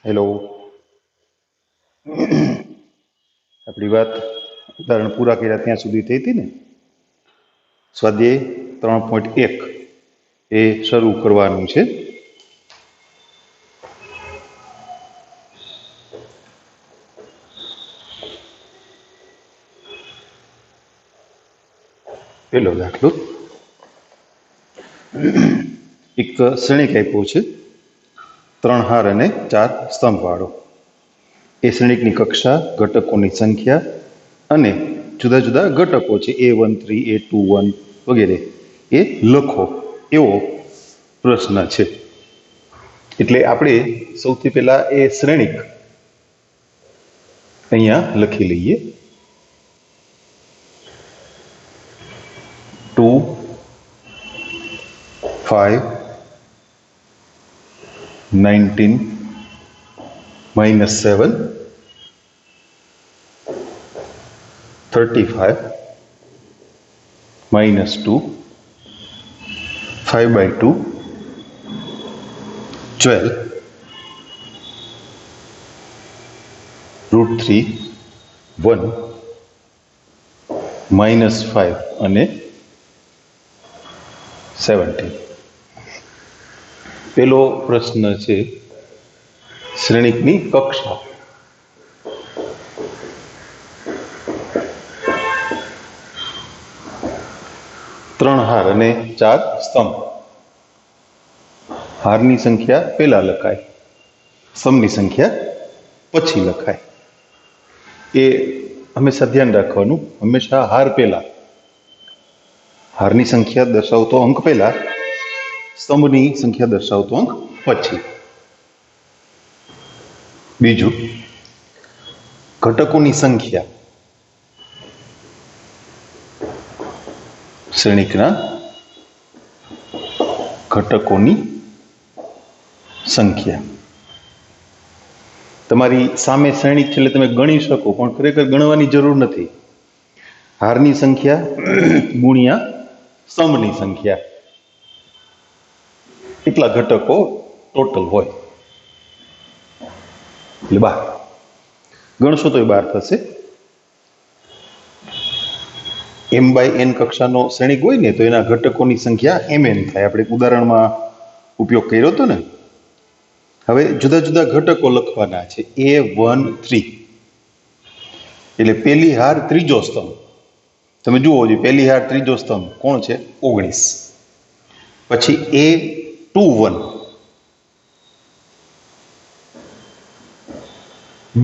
Hello. આપણી વાત ઉદાહરણ પૂરા કર્યા ત્યાં સુધી થઈ હતી ને. સ્વાધ્યાય 3.1 એ શરૂ કરવાનું છે. પેલો દાખલો, એક શ્રેણિક આપ્યો છે 3 હાર અને 4 સ્તંભ વાળો. એ શ્રેણિકની કક્ષા, ઘટકોની સંખ્યા અને જુદા જુદા ઘટકો છે A13 A21 વગેરે એ લખો એવો પ્રશ્ન છે. એટલે આપણે સૌથી પહેલા એ શ્રેણિક અહીંયા લખી લઈએ. 2 5 19 -7 35 -2 5/2 12 √3 1 -5 અને 17. પેલો પ્રશ્ન છે શ્રેણિકની કક્ષા. ત્રણ હાર અને 4 સ્તંભ. હારની સંખ્યા પહેલા લખાય, સ્તંભની સંખ્યા પછી લખાય. એ હંમેશા ધ્યાન રાખવાનું, હંમેશા હાર પહેલા, હારની સંખ્યા દર્શાવતો અંક પહેલા, સ્તંભની સંખ્યા દર્શાવતો અંક પછી. બીજું, ઘટકોની સંખ્યા. શ્રેણિકના ઘટકોની સંખ્યા. તમારી સામે શ્રેણિક છે એટલે તમે ગણી શકો, પણ ખરેખર ગણવાની જરૂર નથી. હારની સંખ્યા ગુણ્યા સ્તંભની સંખ્યા, એટલા ઘટકો ટોટલ હોય એટલે 12. ગણશો તો એ 12 થશે. m/n કક્ષાનો શ્રેણિક હોય ને તો એના ઘટકોની સંખ્યા mn થાય. આપણે ઉદાહરણમાં ઉપયોગ કર્યો હતો ને. હવે જુદા જુદા ઘટકો લખવાના છે. A13 એટલે પહેલી હાર ત્રીજો સ્તંભ. તમે જુઓ છો, પહેલી હાર ત્રીજો સ્તંભ કોણ છે? 19. પછી A21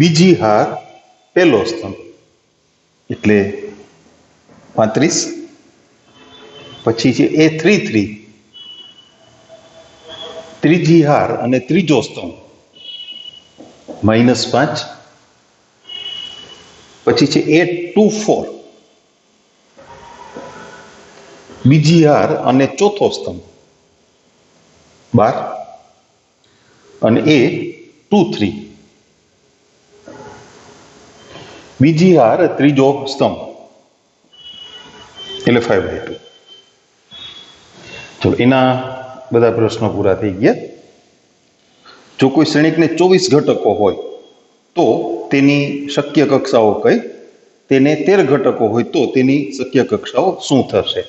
બીજી હાર પહેલો સ્તંભ એટલે 35. પછી છે A33 ત્રીજી હાર અને ત્રીજો સ્તંભ -5. પછી છે A24 બીજી હાર અને ચોથો સ્તંભ 12. અને A23 બીજી હાર ત્રીજો સ્તંભ એટલે 5/2. ચલો, એના બધા પ્રશ્નો પૂરા થઈ ગયા. જો કોઈ શ્રેણિકને 24 ઘટકો હોય તો તેની શક્ય કક્ષાઓ કઈ? તેને 13 ઘટકો હોય તો તેની શક્ય કક્ષાઓ શું થશે?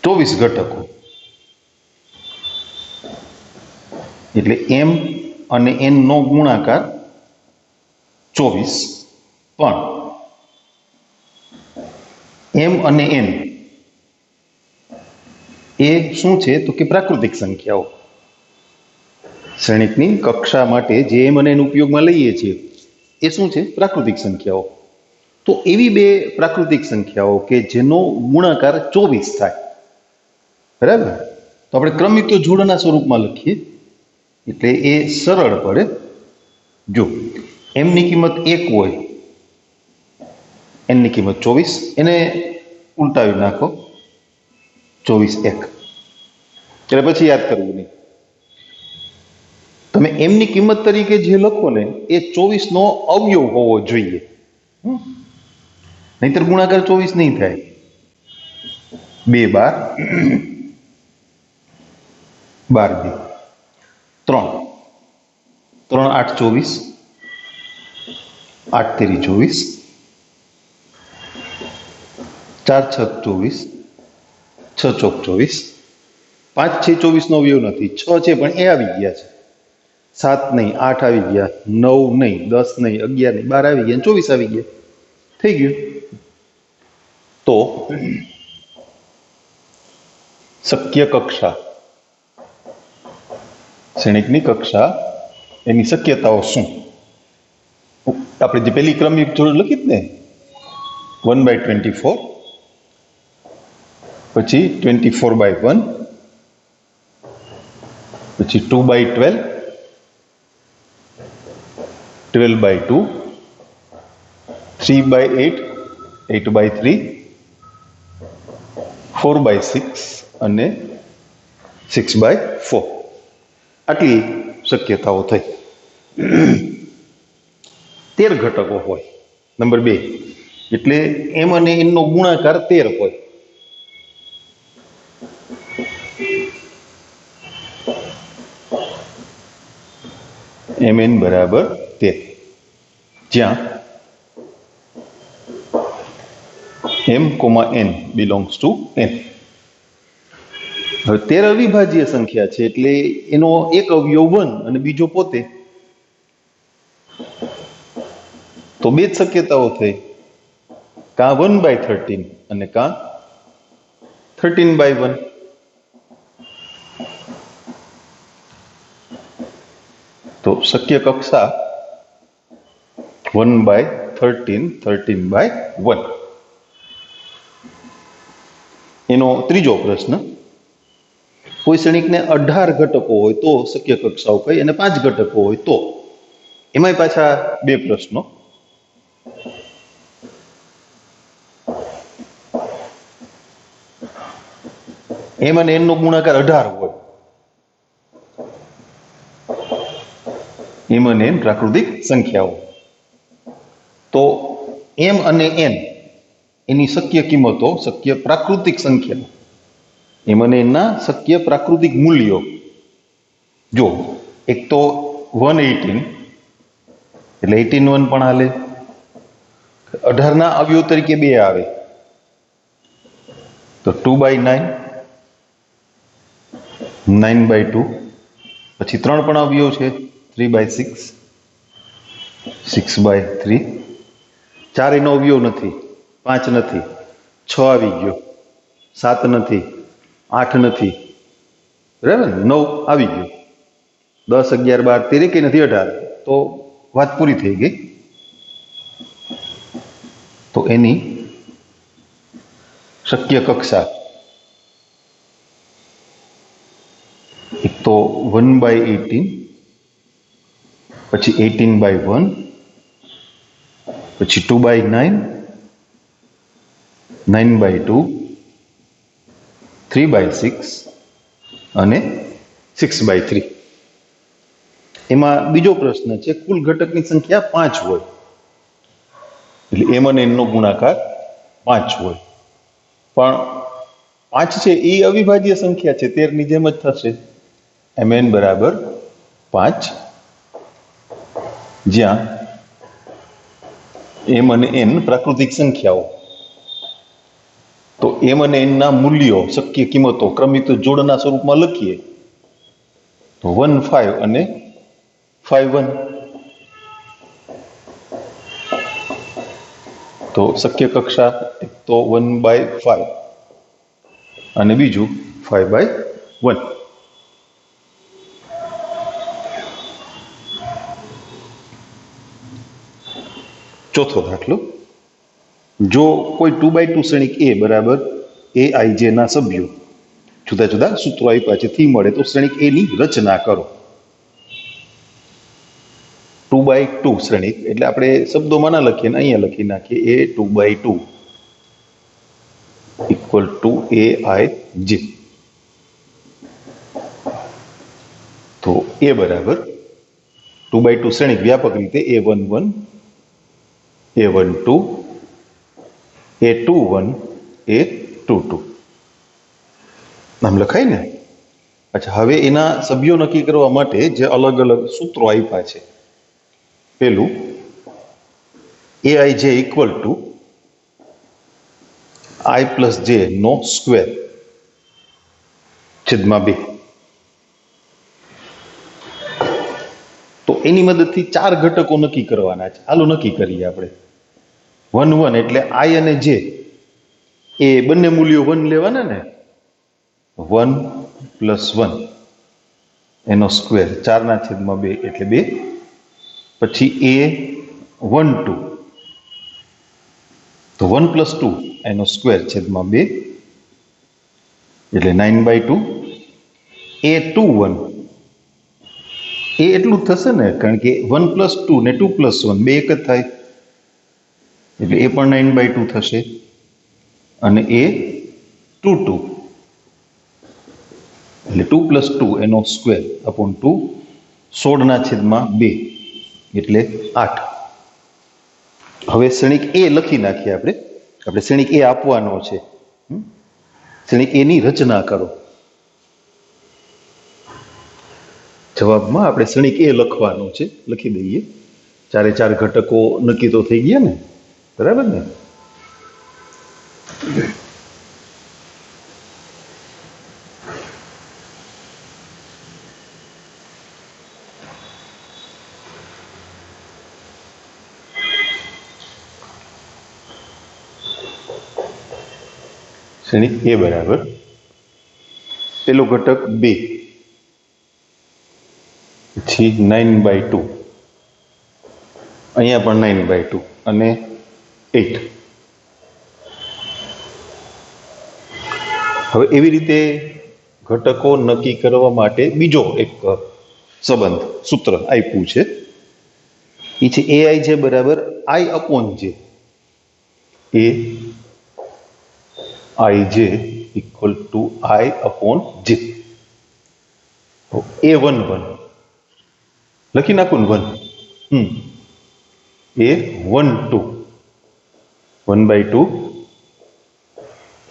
24 ઘટકો એટલે m અને n નો ગુણાકાર 24. પણ m અને n એ શું છે તો કે પ્રાકૃતિક સંખ્યાઓ. શ્રેણિકની કક્ષા માટે જે m અને n ઉપયોગમાં લઈએ છીએ એ શું છે? પ્રાકૃતિક સંખ્યાઓ. તો એવી બે પ્રાકૃતિક સંખ્યાઓ કે જેનો ગુણાકાર 24 થાય, બરાબર? તો આપણે ક્રમિક જોડના સ્વરૂપમાં લખીએ એટલે એ સરળ પડે. જો m ની કિંમત 1 હોય, n ની કિંમત 24, એને ઉલટાવી નાખો, 24 1. એટલે પછી યાદ કરવું નહીં. તમે m ની કિંમત તરીકે જે લખો ને એ 24 નો અવયવ હોવો જોઈએ, નહીતર ગુણાકાર 24 નહીં થાય. 2 12 12 2 3 3 8 24, 8 તેરી 24, 4 6 24, 6 ચોક 24, 5 6 24 નો અવયવ નથી, 6 છે પણ એ આવી ગયા છે, 7 નહીં 8 આવી ગયા, 9 નહીં 10 નહીં 11 નહીં 12 આવી ગયા, 24 આવી ગયા, થઈ ગયું. તો શક્ય કક્ષા, શ્રેણિકની કક્ષા, એની શક્યતાઓ શું? આપણે જે પેલી ક્રમિક જોડ લખી જ ને, 1/24, પછી 24/1, પછી 2/12, 12/2, 3/8, 8/3, 4/6 અને 6/4. આટલી શક્યતાઓ થઈ. 13 ઘટકો હોય. નંબર 2, એટલે m અને n નો ગુણાકાર 13 હોય. mn બરાબર 13, જ્યાં m, n belongs to n. હવે 13 અવિભાજ્ય સંખ્યા છે, એટલે એનો એક અવયવ 1 અને બીજો પોતે, તો બે જ શક્યતાઓ થઈ, કાં 1/13 અને કાં 13/1. તો શક્ય કક્ષા 1/13, 13/1. એનો ત્રીજો પ્રશ્ન, કોઈ શ્રેણિકને 18 ઘટકો હોય તો શક્ય કક્ષાઓ કઈ, અને 5 ઘટકો હોય તો. એમાંય પાછા બે પ્રશ્નો. m અને n નો ગુણાકાર 18 હોય, m અને n પ્રાકૃતિક સંખ્યાઓ, તો m અને n એની શક્ય કિંમતો, શક્ય પ્રાકૃતિક સંખ્યાઓ, m અને n ના શક્ય પ્રાકૃતિક મૂલ્યો. જો એક તો 118, એટલે 18 પણ હાલે, 18 ના અવયવ તરીકે 2 આવે, તો 2/9, 9/2, પછી 3 પણ અવયવ છે, 3/6, 6/3, 4 એનો અવયવ નથી, 5 નથી, 6 આવી ગયો, 7 નથી, 8 નથી, બરાબર, 9 આવી ગયો, 10 11 12 13 કે નથી 18, તો વાત પૂરી થઈ ગઈ. તો એની શક્ય કક્ષા એક તો 1/18, પછી 18/1, પછી 2/9, 9/2, 3/6 અને 6/3. એમાં બીજો પ્રશ્ન છે, કુલ ઘટકની સંખ્યા 5 હોય, એટલે m અને n નો ગુણાકાર 5 હોય, પણ 5 છે એ અવિભાજ્ય સંખ્યા છે, 13 ની જેમ જ થશે, mn બરાબર 5, જ્યાં m અને n પ્રાકૃતિક સંખ્યાઓ. તો m અને n ના મૂલ્યો, શક્ય કિંમતો ક્રમિક જોડના સ્વરૂપમાં લખીએ તો 1 5 અને 5 1. તો શક્ય કક્ષા એક તો 1/5 અને બીજું 5/1. ચોથો દાખલો, જો કોઈ 2/2 શ્રેણિક A બરાબર aij ના સભ્યો જુદા જુદા સૂત્રો આપ્યા છે થી મળે, તો શ્રેણિક A ની રચના કરો. 2/2 શ્રેણિક એટલે આપણે શબ્દોમાં ના લખીએ, અહીંયા લખી નાખીએ, a 2/2 ઇક્વલ ટુ aij. તો a બરાબર 2/2 શ્રેણિક વ્યાપક રીતે a11, a12, a21, a22 નામ લખાય ને. અચ્છા, હવે એના સભ્યો નક્કી કરવા માટે જે અલગ અલગ સૂત્રો આપ્યા છે. પેલું aij equal to i plus જે નો સ્ક્વેર છેદમાં 2. તો એની મદદથી 4 ઘટકો નક્કી કરવાના છે. હાલો નક્કી કરીએ આપણે. 1 1 એટલે i અને j એ બંને મૂલ્યો 1 લેવાના ને. 1 પ્લસ 1 એનો સ્ક્વેર 4/2 એટલે 2. પછી a1 2 તો 1 પ્લસ 2 એનો સ્ક્વેર છેદમાં 2 એટલે 9/2. a21 એ એટલું જ થશે ને, કારણ કે 1 પ્લસ 2 ને 2 પ્લસ 1 બે એક જ થાય, એટલે એ પણ 9/2 થશે. અને a22 એટલે 2 પ્લસ 2 એનો સ્ક્વેર અપોન 2 16/2 એટલે 8. હવે શ્રેણિક એ લખી નાખીએ આપણે શ્રેણિક એ આપવાનો છે. શ્રેણિક એની રચના કરો. જવાબમાં આપણે શ્રેણિક એ લખવાનું છે, લખી દઈએ. 4 ઘટકો નક્કી તો થઈ ગયા ને, બરાબર ને. શ્રેણિક એ બરાબર પેલો ઘટક 2, પછી 9/2, અહીંયા પણ 9/2 અને 8. હવે એવી રીતે ઘટકો નક્કી કરવા માટે બીજો એક સંબંધ સૂત્ર આપ્યું છે. એ છે aij બરાબર i upon j. aij equal to i upon j. a11 લખી નાખું ને 1. a12 1/2.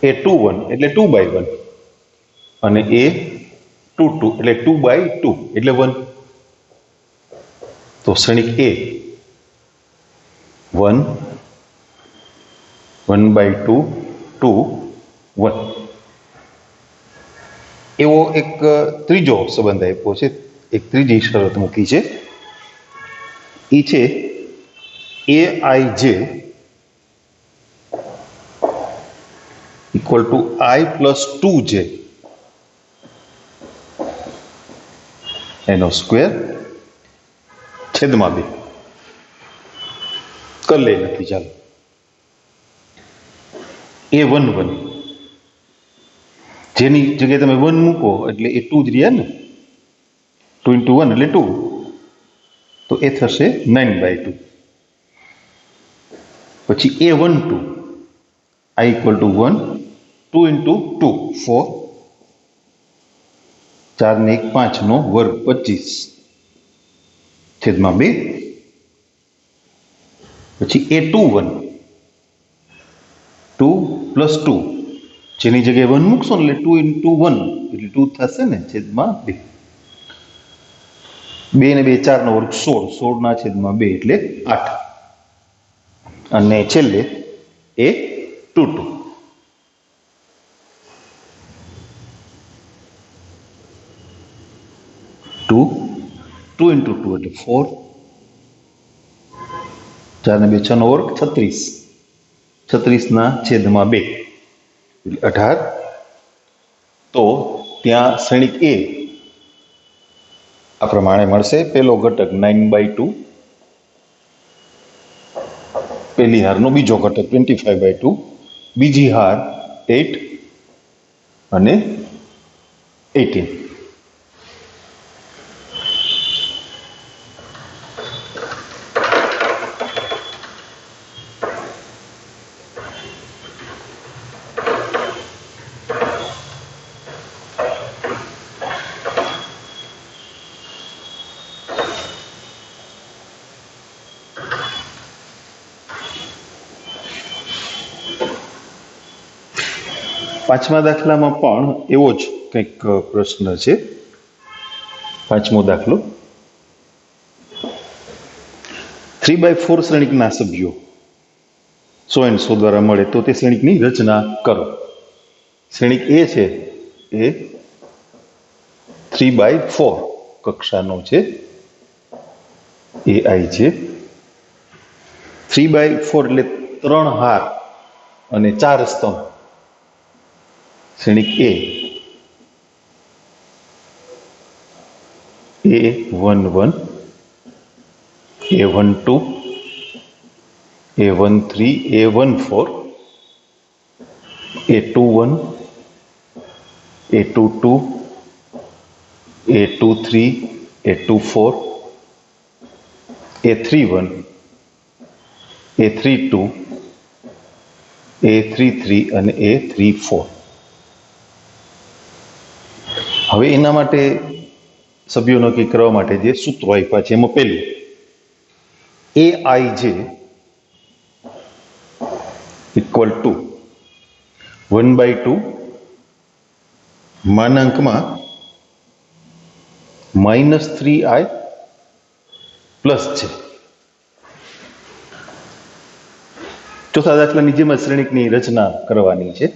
a21 એટલે 2/1 અને a22 એટલે 2/2 એટલે 1. તો શ્રેણિક એ 1 1/2 2 1. એવો એક ત્રીજો સંબંધ આપ્યો છે, એક ત્રીજી શરત મૂકી છે. એ છે aij equal to i plus 2j એનો સ્ક્વેર છેદમાં 2. કરી લે નથી, ચાલો. a11 જેની જગ્યાએ તમે 1 મૂકો એટલે એ 2 જ રહ્યા ને. 2 × 1 એટલે 2, તો એ થશે 9/2. પછી a12 i ઇક્વલ ટુ 1 2 × 2 4 4 ને 1 5 નો વર્ગ 25 છેદમાં 2. પછી a21 2 પ્લસ 2 જેની જગ્યાએ 1 મૂકશો ને એટલે 2 × 1 એટલે 2 થશે ને છેદમાં 2. 2 ને 2 4 નો વર્ગ 16 16/2 એટલે 8. અને છેલ્લે a22 2 2 × 2 એટલે 4 4 ને 2 6 નો વર્ગ 36 36/2 એટલે 18. તો ત્યાં શ્રેણિક એ આ પ્રમાણે મળશે. પેલો ઘટક 9/2, પેલી હારનો બીજો ઘટક 25/2, બીજી હાર 8 અને 18. પાંચમા દાખલામાં પણ એવો જ કંઈક પ્રશ્ન છે. પાંચમો દાખલો. 3/4 શ્રેણિકના સભ્યો 100 and 100 દ્વારા મળે તો તે શ્રેણિકની રચના કરો. શ્રેણિક એ છે એ 3/4 કક્ષાનો છે, AI છે. 3/4 એટલે 3 હાર અને 4 સ્તંભ. શ્રેણિક A11, A12, A13, A14, A21, A22, A23, A24, A31, A32, A33 અને A34. હવે એના માટે સભ્યો નક્કી કરવા માટે જે સૂત્રો આપ્યા છે એમાં પહેલું AIJ equal to 1/2 માનાંકમાં -3i plus છે. ચોથા દાખલાની જેમ જ શ્રેણિકની રચના કરવાની છે.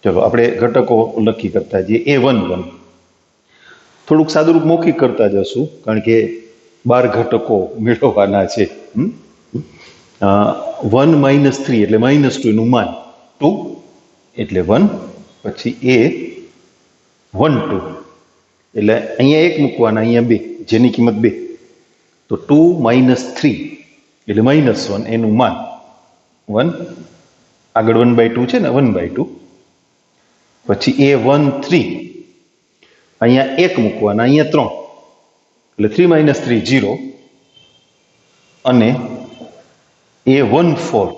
ચલો આપણે ઘટકો લખી કરતા જઈએ. A11 થોડુંક સાદુરૂપ મૌખિક કરતા જશું કારણ કે 12 ઘટકો મેળવવાના છે. 1 - 3 એટલે -2 એનું માન 2 એટલે 1, પછી A12 એટલે અહીંયા 1 મૂકવાના, અહીંયા 2 જેની કિંમત 2 તો 2 - 3 એટલે -1 એનું માન 1, આગળ 1/2 છે ને 1/2, પછી A13 અહીંયા 1 મૂકવાના, અહીંયા 3 એટલે 3 - 3 0, અને A14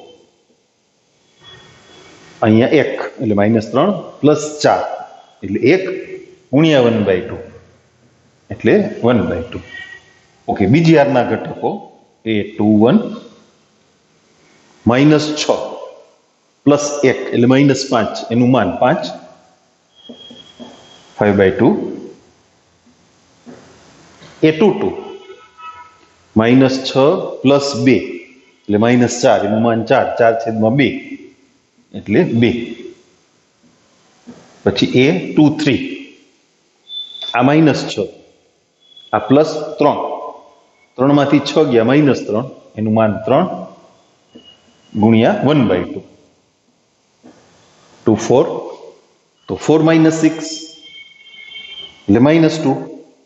અહીંયા 1 એટલે -3 પ્લસ 4 એટલે 1 ગુણ્યા 1/2 એટલે 1/2. ઓકે, બીજી હારના ઘટકો A21 -6 પ્લસ 1 એટલે -5 એનું માન 5, 5/2. A22 -6 પ્લસ 2 એટલે -4 એનું માન 4, 4/2 એટલે 2. પછી A23 આ -6 આ પ્લસ 3, 3 માંથી 6 ગયા -3 એનું માન 3 ગુણ્યા 1/2. 24 તો 4 - 6 એટલે -2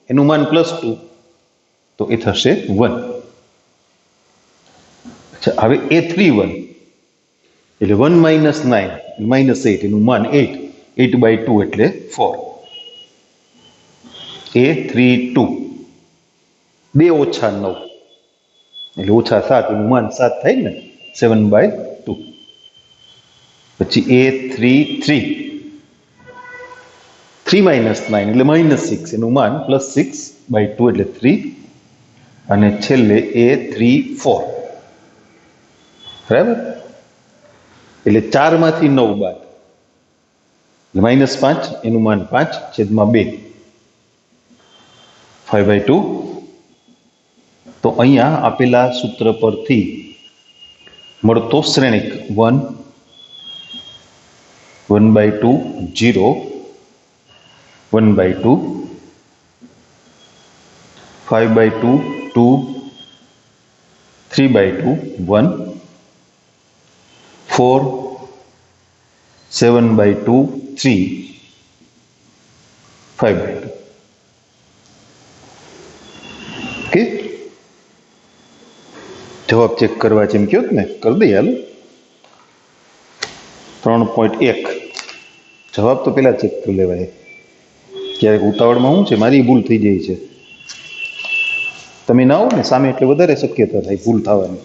એનું માન +2 તો એ થશે 1. અચ્છા, હવે A31 એટલે 1 - 9 -8 એનું માન 8, 8/2 એટલે 4. A32 2 - 9 એટલે -7 એનું માન 7 થાય ને 7/2. પછી A33 3 - 9 એટલે -6 એનું માન +6/2 એટલે 3, અને છેલ્લે A34 બરાબર એટલે 4 માંથી 9 બાદ એટલે -5 એનું માન 5/2, 5/2. તો અહીંયા આપેલા સૂત્ર પરથી મળતો શ્રેણિક 1, 1/2 0, 1/2, 5/2 2, 3/2 1, 4, 7/2 3, 5/2. ઓકે, જવાબ ચેક કરવા છે એમ કહો ને, કરી દઈએ હાલો. 3.1 જવાબ તો પેલા ચેક કરી લેવાય. ક્યારેક ઉતાવળમાં શું છે, મારી ભૂલ થઈ જાય છે. તમે ના આવો ને સામે એટલે વધારે શક્યતા થાય ભૂલ થવાની.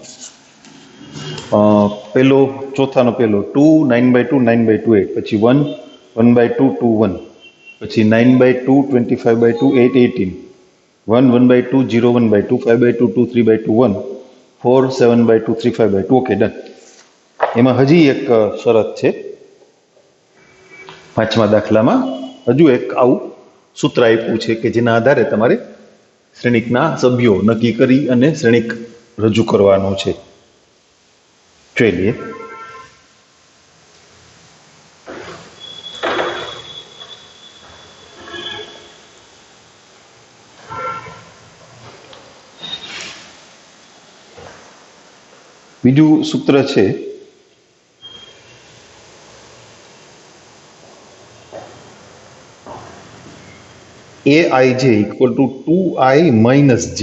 પેલો ચોથાનો પેલો 2 9/2 9/2 8, પછી 1 1/2 2 1, પછી 9/2 25/2 8 18, 1 1/2 0 1/2 5/2 2 3/2 1, 4 7/2 3 5/2. Okay, done. એમાં હજી એક શરત છે પાંચમા દાખલામાં. હજુ એક આવું સૂત્ર આપ્યું છે કે જેના આધારે તમારે શ્રેણિકના સભ્યો નક્કી કરી અને શ્રેણિક રજૂ કરવાનો છે. જોઈ લઈએ. બીજું સૂત્ર છે aij equal to 2i minus j.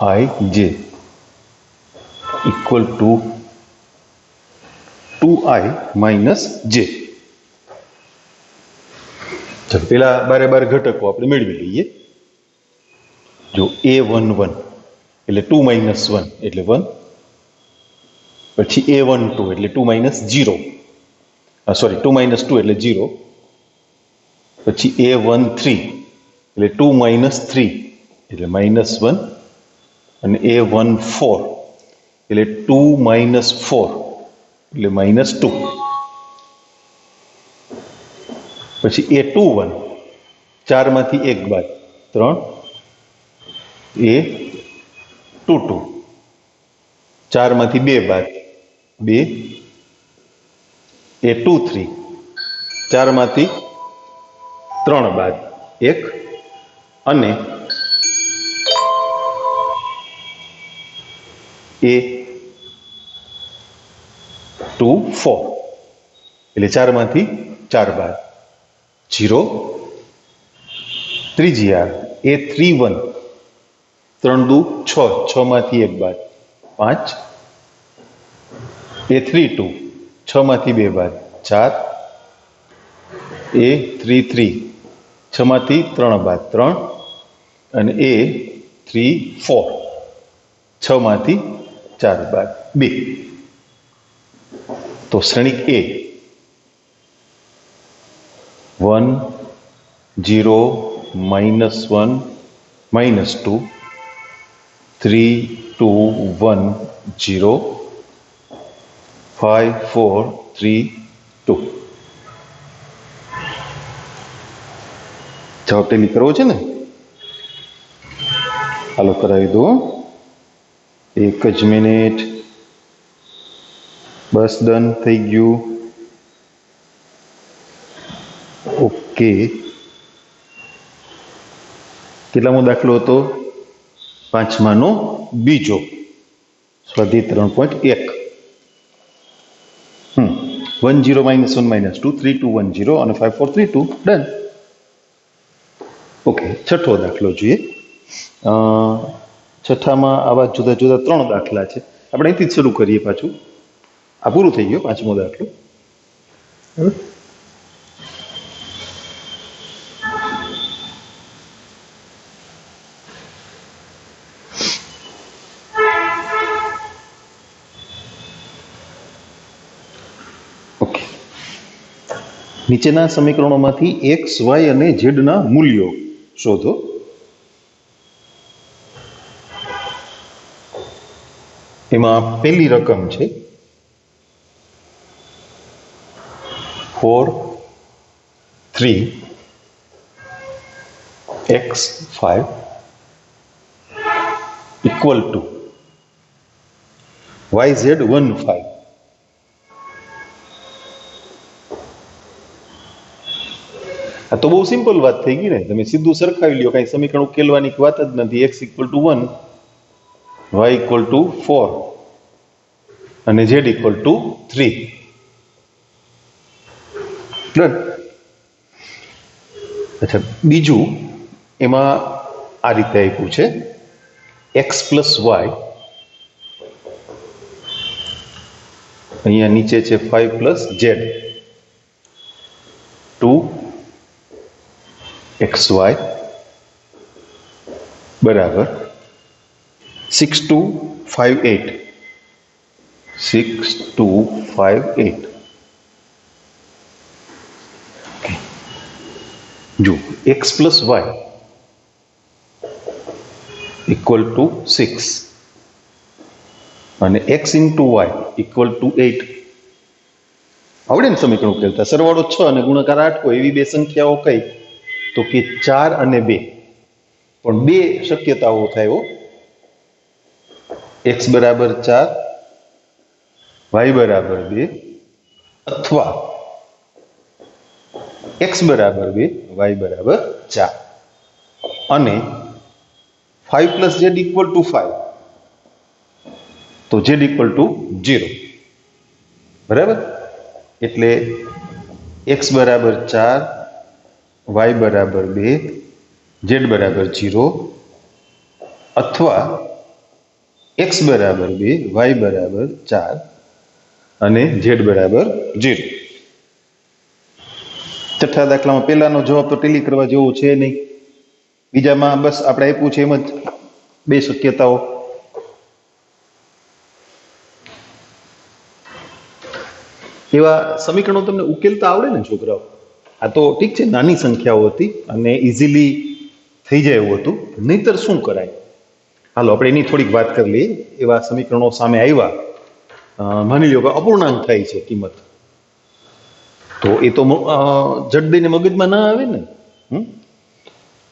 aij equal to 2i minus j. ચાલો પેલા બારે બાર ઘટકો આપણે મેળવી લઈએ. જો a11 એટલે 2 minus 1 એટલે 1, પછી a12 એટલે 2 minus 0, સોરી 2 minus 2 એટલે 0, પછી a13 એટલે 2 minus 3 એટલે minus 1, અને a14 એટલે 2 minus 4 એટલે minus 2, પછી a21 4માંથી 1 બાદ 3, a22 4માંથી 2 બાદ 2, a23 4માંથી 3 બાદ 1, અને a24 એટલે 4માંથી 4 બાદ 0, ત્રીજી આ a31 3 દુ 6, 6માંથી 1 બાદ 5, a32 6માંથી 2 બાદ 4, a33 6માંથી 3 બાદ 3, અને a34 6માંથી 4 બાદ 2. તો શ્રેણિક A 1 0 -1 -2 3 2 1 0 5 4 3 2. જવાબ ટેલી કરવો છે ને? હાલો કરાવી દો. એક જ મિનિટ. બસ ડન થઈ ગયું. ઓકે. કેટલામો દાખલો હતો? 5માનો બીજો. સ્વાધ્યાય 3.1. 1 0 -1 -2 3 2 1 0 અને 5 4 3 2. ડન. ઓકે, છઠ્ઠો દાખલો જોઈએ. છઠ્ઠામાં આવા જુદા જુદા 3 દાખલા છે. આપણે અહીંથી જ શરૂ કરીએ પાછું. આ પૂરું થઈ ગયો 5મો દાખલો. ઓકે. નીચેના સમીકરણોમાંથી x, y અને z ના મૂલ્યો શોધો. એમાં પહેલી રકમ છે 4 3 x 5 equal to yz 1 5. આ તો બહુ સિમ્પલ વાત થઈ ગઈ ને. તમે સીધું સરખાવી લ્યો, કઈ સમીકરણ ઉકેલવાની વાત જ નથી. x equal to 1, y equal to 4 અને z equal to 3. ડન. અચ્છા, બીજું એમાં આ રીતે આપ્યું છે x plus y, અહીંયા નીચે છે 5 plus z, 2 xy બરાબર 6258. 6258. જો x plus y equal to 6 અને x into y equal to 8. આવડે ને સમીકરણ ઉકેલતા? સરવાળો 6 અને ગુણાકાર 8 હોય એવી બે સંખ્યાઓ કઈ? તો કે 4 અને 2. પણ બે શક્યતાઓ થાય હો. x બરાબર 4, y બરાબર 2, અથવા x બરાબર 2, y બરાબર 4, અને 5 + z = 5, તો z = 0. બરાબર? એટલે x બરાબર 4, y બરાબર 2, z બરાબર 0, અથવા x બરાબર 2, y બરાબર 4 અને z બરાબર 0. છઠ્ઠા દાખલામાં પહેલાનો જવાબ તો ટેલી કરવા જેવો છે નહીં. બીજામાં બસ આપણે આપ્યું છે એમ જ બે શક્યતાઓ. એવા સમીકરણો તમને ઉકેલતા આવડે ને છોકરાઓ? આ તો ઠીક છે, નાની સંખ્યાઓ હતી અને ઇઝીલી થઈ જાય એવું હતું. નહીતર શું કરાય? હાલો આપણે એની થોડીક વાત કરી લઈએ. એવા સમીકરણો સામે આવ્યા, માની લો કે અપૂર્ણાંક થાય છે કિંમત, તો એ તો જડ દઈને મગજમાં ના આવે ને.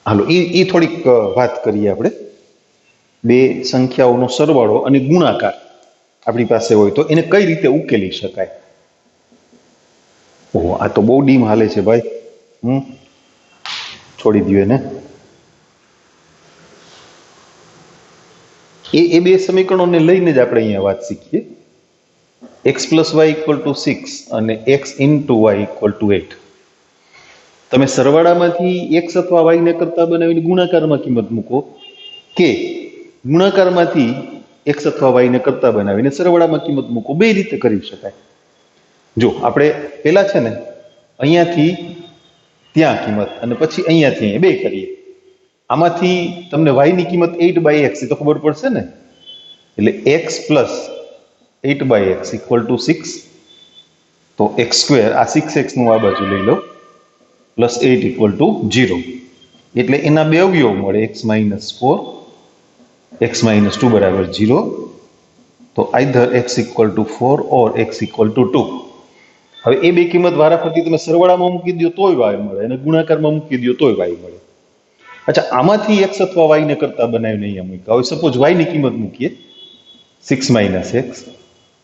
હાલો એ થોડીક વાત કરીએ આપણે. બે સંખ્યાઓનો સરવાળો અને ગુણાકાર આપણી પાસે હોય તો એને કઈ રીતે ઉકેલી શકાય? ઓહો, આ તો બહુ ડીમ હાલે છે ભાઈ. છોડી દો એને. એ બે સમીકરણોને લઈને જ આપણે અહીંયા વાત શીખીએ. x + y = 6 અને x * y = 8. તમે સરવાળામાંથી x અથવા y ને કરતા બનાવીને ગુણાકારમાં કિંમત મૂકો, કે ગુણાકારમાંથી x અથવા y ને કરતા બનાવીને સરવાળામાં કિંમત મૂકો, બે રીતે કરી શકાય. જો આપણે પહેલા છે ને અહીંયાથી ત્યાં કિંમત અને પછી અહીંયાથી અહીંયા બે કરીએ. આમાંથી તમને y ની કિંમત 8/x એ તો ખબર પડશે ને. એટલે x + 8/x = 6. તો x², આ 6x નું આ બાજુ લઈ લો, +8 = 0. એટલે એના બે અવયવ મળે, x - 4, x - 2 = 0. તો આઈધર x = 4 or x = 2. હવે એ બે કિંમત વારાફરતી તમે સરવાળામાં મૂકી દો તોય y મળે અને ગુણાકારમાં મૂકી દો તોય y મળે. અચ્છા, આમાંથી x અથવા y ને કરતા બનાવીને અહીંયા મૂક્યા. હવે સપોઝ y ની કિંમત મૂકીએ 6 - x,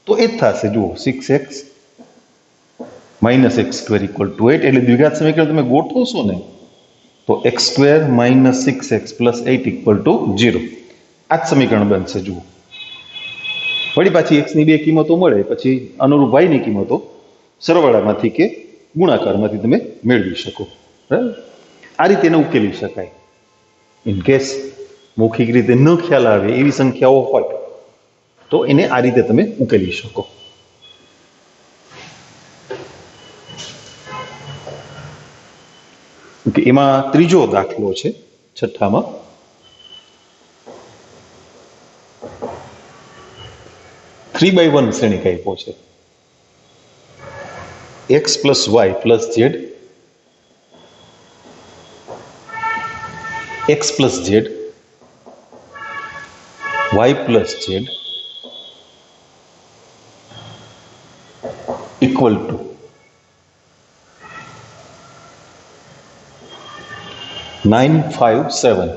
તો એ જ થશે. જુઓ, 6x - x² = 8. એટલે દ્વિઘાત સમીકરણ તમે ગોઠવશો ને તો x² - 6x + 8 = 0. આ જ સમીકરણ બનશે. જુઓ, વળી પાછી x ની બે કિંમતો મળે, પછી અનુરૂપ y ની કિંમતો સરવાળામાંથી કે ગુણાકારમાંથી તમે મેળવી શકો. બરાબર? આ રીતે એને ઉકેલી શકાય. ઇન કેસ મૌખિક રીતે ન ખ્યાલ આવે એવી સંખ્યાઓ હોય તો એને આ રીતે તમે ઉકેલી શકો. એમાં ત્રીજો દાખલો છે છઠ્ઠામાં. 3/1 શ્રેણિક આપ્યો છે. x + y + z, x + z, y + z = 957.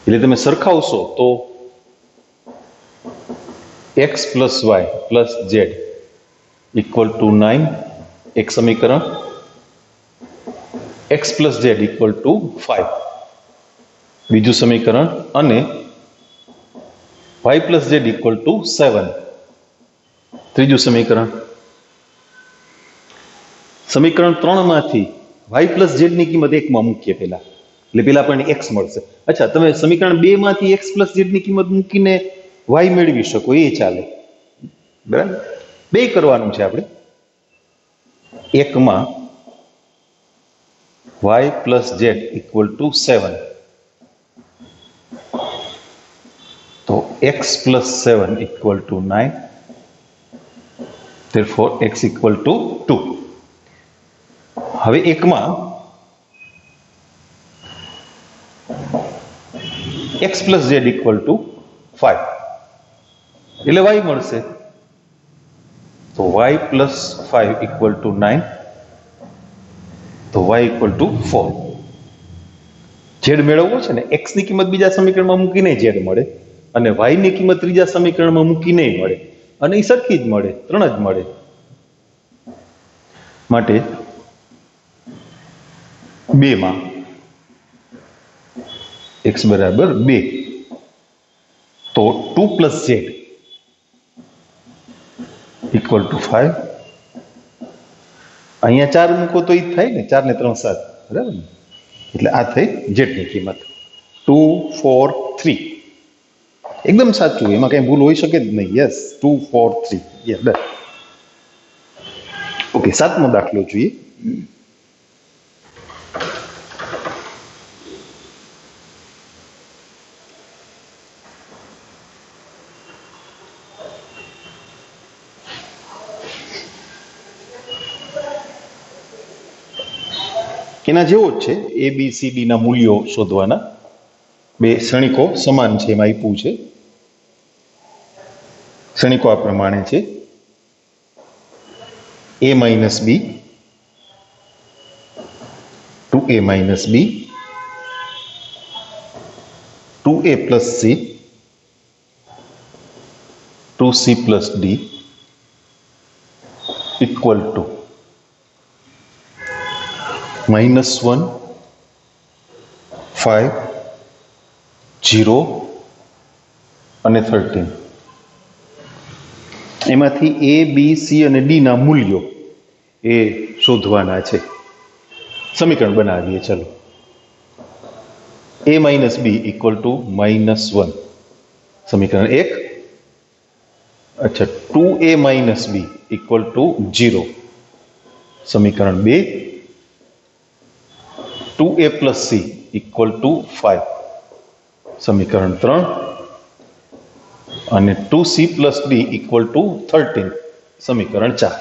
એટલે તમે સરખાવશો તો x + y + z = 9 એક સમીકરણ, x + z = 5 બીજું સમીકરણ, અને y + z = 7 ત્રીજું સમીકરણ. સમીકરણ 3 માંથી y + z ની કિંમત 1 માં મૂકીએ પહેલા, એટલે પેલા આપણને x મળશે. અચ્છા, તમે સમીકરણ 2 માંથી x + z ની કિંમત મૂકીને y મેળવી શકો, એ ચાલે. બરાબર? બે કરવાનું છે આપણે. એકમાં y + z = 7, તો x + 7 = 9. therefore x = 2. હવે એકમાં x x + z = 5 એટલે y મળશે. તો y + 5 = 9. તો y = 4. z મેળવવો છે ને, x ની કિંમત બીજા સમીકરણમાં મૂકીને z મળે અને y ની કિંમત ત્રીજા સમીકરણમાં મૂકીને મળે, અને એ સરખી જ મળે, 3 જ મળે. માટે 2 માં x = 2, તો 2 + z = 5. અહીંયા 4 મૂકો તો એ જ થાય ને, 4 ને 3 7, બરાબર ને? એટલે આ થઈ z ની કિંમત 2 4 3. એકદમ સાચું, એમાં કઈ ભૂલ હોઈ શકે જ નહીં. યસ, 2 4 3. Yes, done. ઓકે, 7મો દાખલો જોઈએ. એના જેવો જ છે. A B C D ના મૂલ્યો શોધવાના. બે શ્રેણિકો સમાન છે, એમાં આપ્યું છે. શ્રેણિકો આ પ્રમાણે છે: a - b, 2a - b, 2a + c, 2c + d = -1 5 0 અને 13. એમાંથી A B C અને D ના મૂલ્યો એ શોધવાના છે. સમીકરણ બનાવીએ. ચલો. a - b = -1, સમીકરણ 1. અચ્છા, 2a - b = 0, સમીકરણ 2. 2a + c = 5, સમીકરણ 3. અને 2c + d = 13, સમીકરણ 4.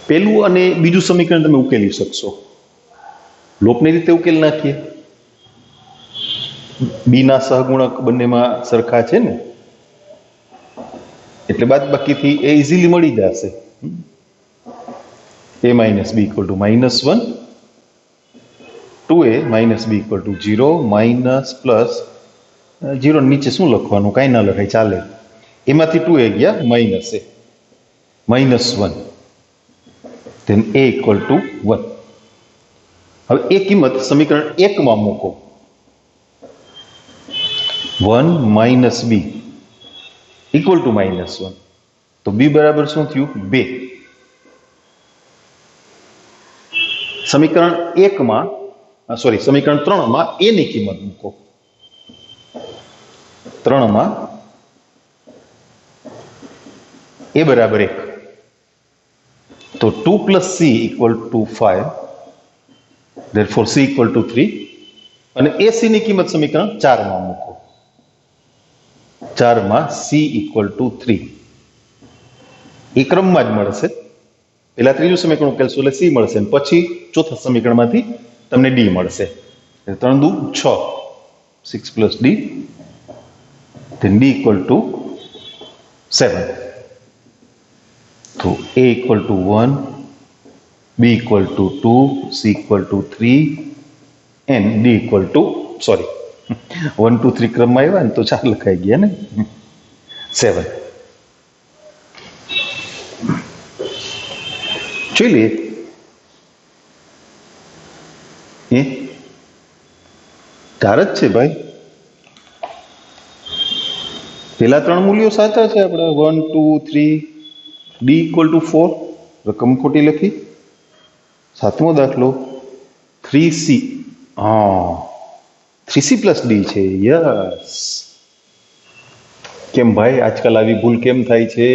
પહેલું અને બીજું સમીકરણ તમે ઉકેલી શકશો. લોપની રીતે ઉકેલ નાખીએ. b ના સહગુણક બંનેમાં સરખા છે ને, એટલે બાદબાકીથી એ ઇઝીલી મળી જશે. a - b = -1, 2a - b = 0, minus plus 0 નીચે શું લખવાનું, કાંઈ ના લખાય, ચાલે. એમાંથી 2a ગયા માઇનસ a, -1, then a = 1. હવે એ કિંમત સમીકરણ 1 માં મૂકો. 1 - b = -1, તો b બરાબર શું થયું? 2. સમીકરણ 1 માં સમીકરણ 3 માં a ની કિંમત મૂકો. 3 માં a બરાબર 1, તો 2 + c = 5, therefore c = 3. અને ac ની કિંમત સમીકરણ 4 માં મૂકો. 4 માં c = 3. એ ક્રમમાં જ મળશે. પહેલા ત્રીજું સમીકરણ ઉકેલશો એટલે c મળશે, અને પછી ચોથા સમીકરણમાંથી તમને d મળશે. 3 દુ 6, 6 + d, then d = 7. તો a = 1, b = 2, c = 3, and d = 1 2 3 ક્રમમાં આવ્યા ને તો 4 લખાઈ ગયા ને, 7. જોઈ લઈએ. એ 4 જ છે ભાઈ. પેલા 3 મૂલ્યો સાચા છે આપણા, 1 2 3. d = 4, રકમ ખોટી લખી. 7મો દાખલો 3c. હા, 3c + d છે. યસ. કેમ ભાઈ, આજકાલ આવી ભૂલ કેમ થાય છે?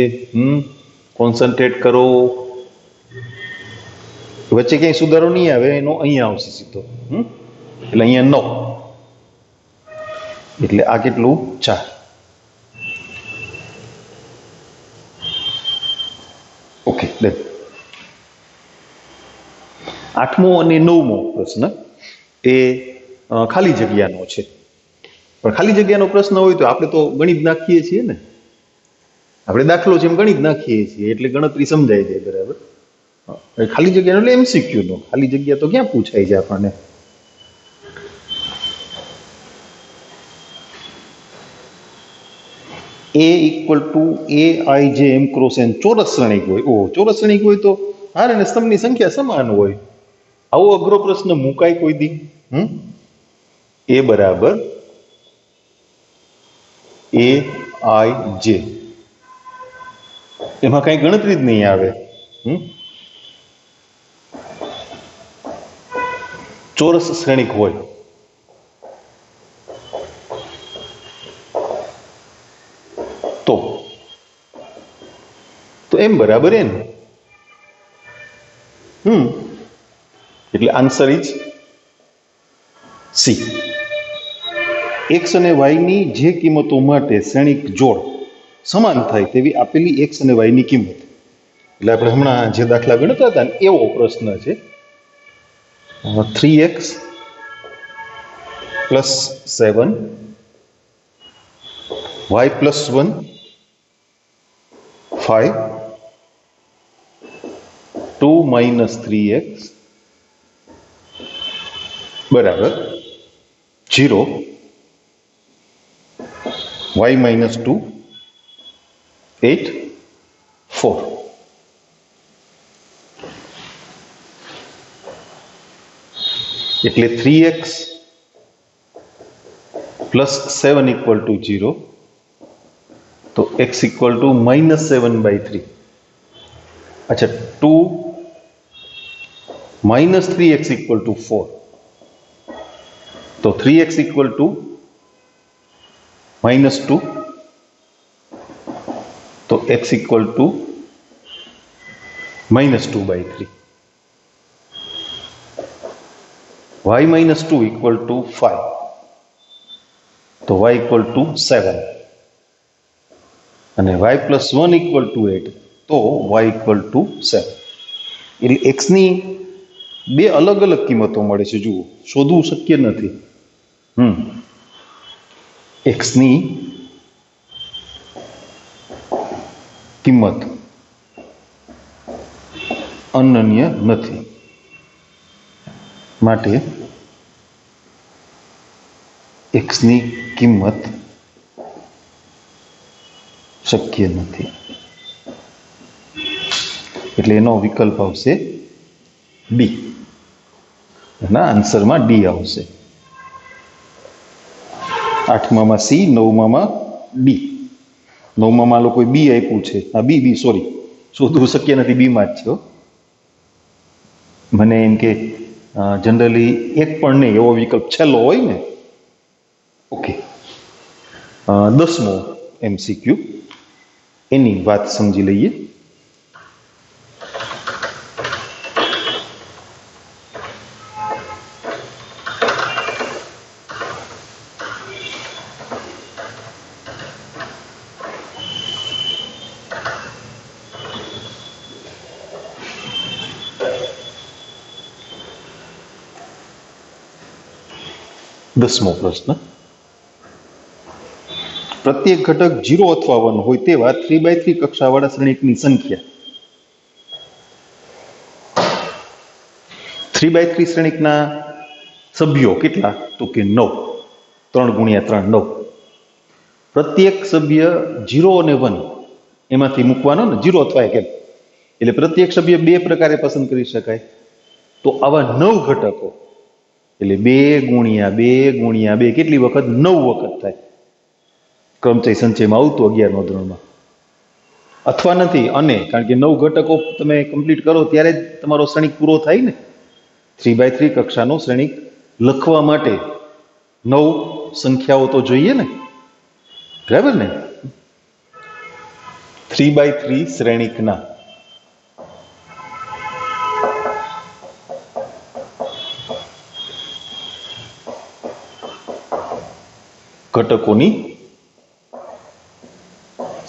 કોન્સન્ટ્રેટ કરો. વચ્ચે ક્યાંય સુધારો નહીં આવે, એનો અહીંયા આવશે સીધો. એટલે અહીંયા 9, એટલે આ કેટલું? 4. Okay, done. 8મો અને 9મો પ્રશ્ન એ ખાલી જગ્યાનો છે. પણ ખાલી જગ્યાનો પ્રશ્ન હોય તો આપણે તો ગણિત નાખીએ છીએ ને, આપણે દાખલો જેમ ગણિત નાખીએ છીએ એટલે ગણતરી સમજાઈ જાય. બરાબર. ખાલી જગ્યાનો એટલે MCQ નો ખાલી જગ્યા તો ક્યાં પૂછાય છે આપણને. A = AIJM ક્રોસ N ચોરસ શ્રેણિક હોય. ચોરસ શ્રેણિક હોય તો હાર અને સ્તંભની સંખ્યા સમાન હોય. આવો અઘરો પ્રશ્ન મુકાય કોઈ દી? A બરાબર AIJ, એમાં કઈ ગણતરી જ નહીં આવે. ચોરસ શ્રેણિક હોય તો M બરાબર N. એટલે આન્સર ઇઝ સી. x અને y ની જે કિંમતો માટે શ્રેણિક જોડ સમાન થાય તેવી આપેલી x અને y ની કિંમત. એટલે આપણે હમણાં જે દાખલા ગણતા હતા ને એવો પ્રશ્ન છે. 3x + 7 y + 1 5 2 - 3x બરાબર 0 y - 2 8 4. એટલે 3x + 7 = 0 તો x = -7/3. अच्छा 2 - 3x = 4 तो 3x = -2 तो x = -2/3. y - 2 = 5 तो y = 7 અને y + 1 = 8 તો y = 7. એટલે x ની બે અલગ અલગ કિંમતો મળે છે. જુઓ, શોધવું શક્ય નથી. x ની કિંમત અનન્ય નથી માટે x ની કિંમત શક્ય નથી. એટલે એનો વિકલ્પ આવશે ડી. એના આન્સરમાં ડી આવશે. 8માં સી, 9માં ડી. 9માં લોકોએ બી આપ્યું છે. હા, બી સોરી, શોધવું શક્ય નથી, બીમાં જ છે. મને એમ કે જનરલી એક પણ નહીં એવો વિકલ્પ છેલ્લો હોય ને. ઓકે, 10મો MCQ એની વાત સમજી લઈએ. દસમો પ્રશ્ન. પ્રત્યેક ઘટક 0 અથવા 1 હોય તેવા 3x3 કક્ષાવાળા શ્રેણિકની સંખ્યા. 3x3 શ્રેણિકના સભ્યો કેટલા? તો કે 9. 3 × 3 9. પ્રત્યેક સભ્ય 0 અને 1 એમાંથી મૂકવાનો ને, 0 અથવા 1 એમ. એટલે પ્રત્યેક સભ્ય બે પ્રકારે પસંદ કરી શકાય. તો આવા 9 ઘટકો એટલે 2 × 2 × 2 કેટલી વખત? 9 વખત થાય. ક્રમચય સંચયમાં આવતું 11મા ધોરણમાં. અથવા નથી અને, કારણ કે 9 ઘટકો તમે કમ્પ્લીટ કરો ત્યારે જ તમારો શ્રેણિક પૂરો થાય ને. 3x3 કક્ષાનો શ્રેણિક લખવા માટે 9 સંખ્યાઓ તો જોઈએ ને, બરાબર ને. 3x3 શ્રેણિકના ઘટકોની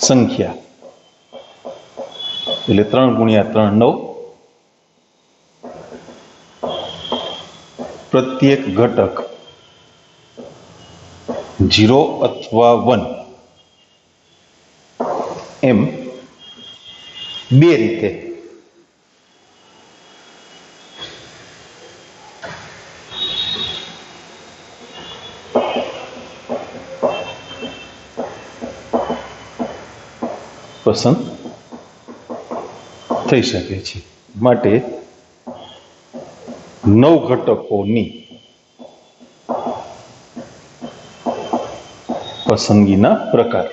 સંખ્યા એટલે 3 × 3 9. પ્રત્યેક ઘટક 0 અથવા 1 એમ બે રીતે પસંદ થઈ શકે છે. માટે 9 ઘટકોની પસંદગીના પ્રકાર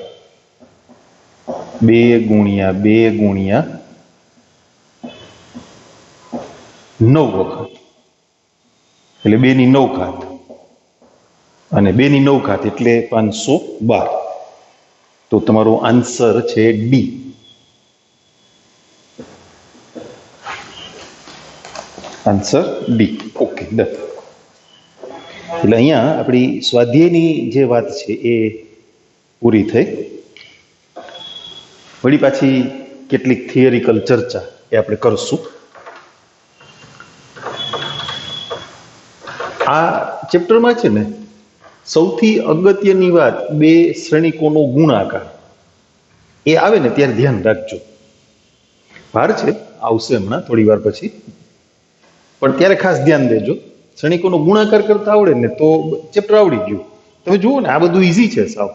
2 ગુણ્યા 2 ગુણ્યા 9 વખત એટલે 2 ની 9 ઘાત અને 2 ની 9 ઘાત એટલે 512. તો તમારો આન્સર છે D. Answer D. Okay, done. એટલે અહીંયા આપણી સ્વાધ્યાયની જે વાત છે એ પૂરી થઈ. વળી પાછી કેટલીક થિયરિકલ ચર્ચા એ આપણે કરશું. આ ચેપ્ટરમાં છે ને સૌથી અગત્યની વાત બે શ્રેણિકોનો ગુણાકાર એ આવે ને ત્યારે ધ્યાન રાખજો. ભાર છે, આવશે હમણાં થોડી વાર પછી, પણ ત્યારે ખાસ ધ્યાન દેજો. શ્રેણિકોનો ગુણાકાર કરતા આવડે ને તો ચેપ્ટર આવડી ગયું. તમે જુઓ ને આ બધું ઈઝી છે સાવ,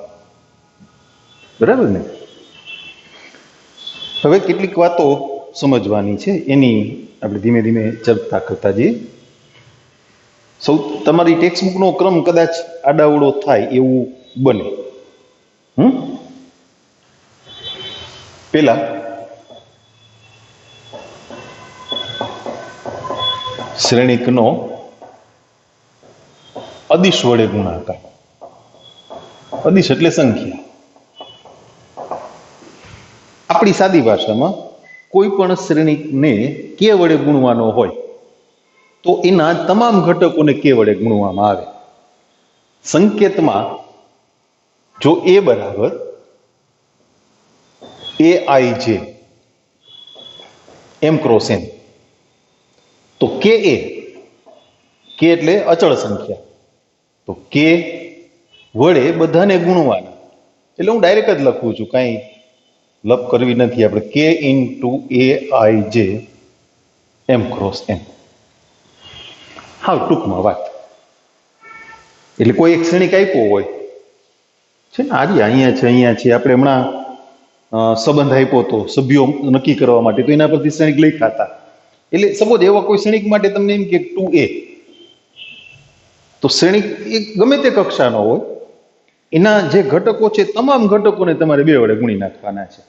બરાબર ને. હવે કેટલીક વાતો સમજવાની છે, એની આપણે ધીમે ધીમે ચર્ચા કરતા જઈએ. તમારી ટેક્સ્ટબુકનો ક્રમ કદાચ આડાવડો થાય એવું બને. પેલા શ્રેણિકનો અદિશ વડે ગુણાકાર. અદિશ એટલે સંખ્યા. આપણી સાદી ભાષામાં કોઈ પણ શ્રેણિકને કે વડે ગુણવાનો હોય તો એના તમામ ઘટકોને કે વડે ગુણવામાં આવે. સંકેતમાં જો એ બરાબર AIJ M ક્રોસ N, તો કે એટલે અચળ સંખ્યા, તો કે વડે બધાને ગુણવાના. એટલે હું ડાયરેક્ટ જ લખું છું, કાંઈ લપ કરવી નથી આપણે. K into AIJ M cross N. હા, ટૂંકમાં વાત. એટલે કોઈ એક શ્રેણિક આપ્યો હોય છે ને, અહીંયા છે આપણે હમણાં સંબંધ આપ્યો હતો સભ્યો નક્કી કરવા માટે, તો એના પરથી શ્રેણિક લખ્યા હતા. એટલે સપોઝ એવા કોઈ શ્રેણિક માટે તમને એમ કે 2A, તો શ્રેણિક એ ગમે તે કક્ષાનો હોય, એના જે ઘટકો છે તમામ ઘટકોને તમારે 2 વડે ગુણી નાખવાના છે.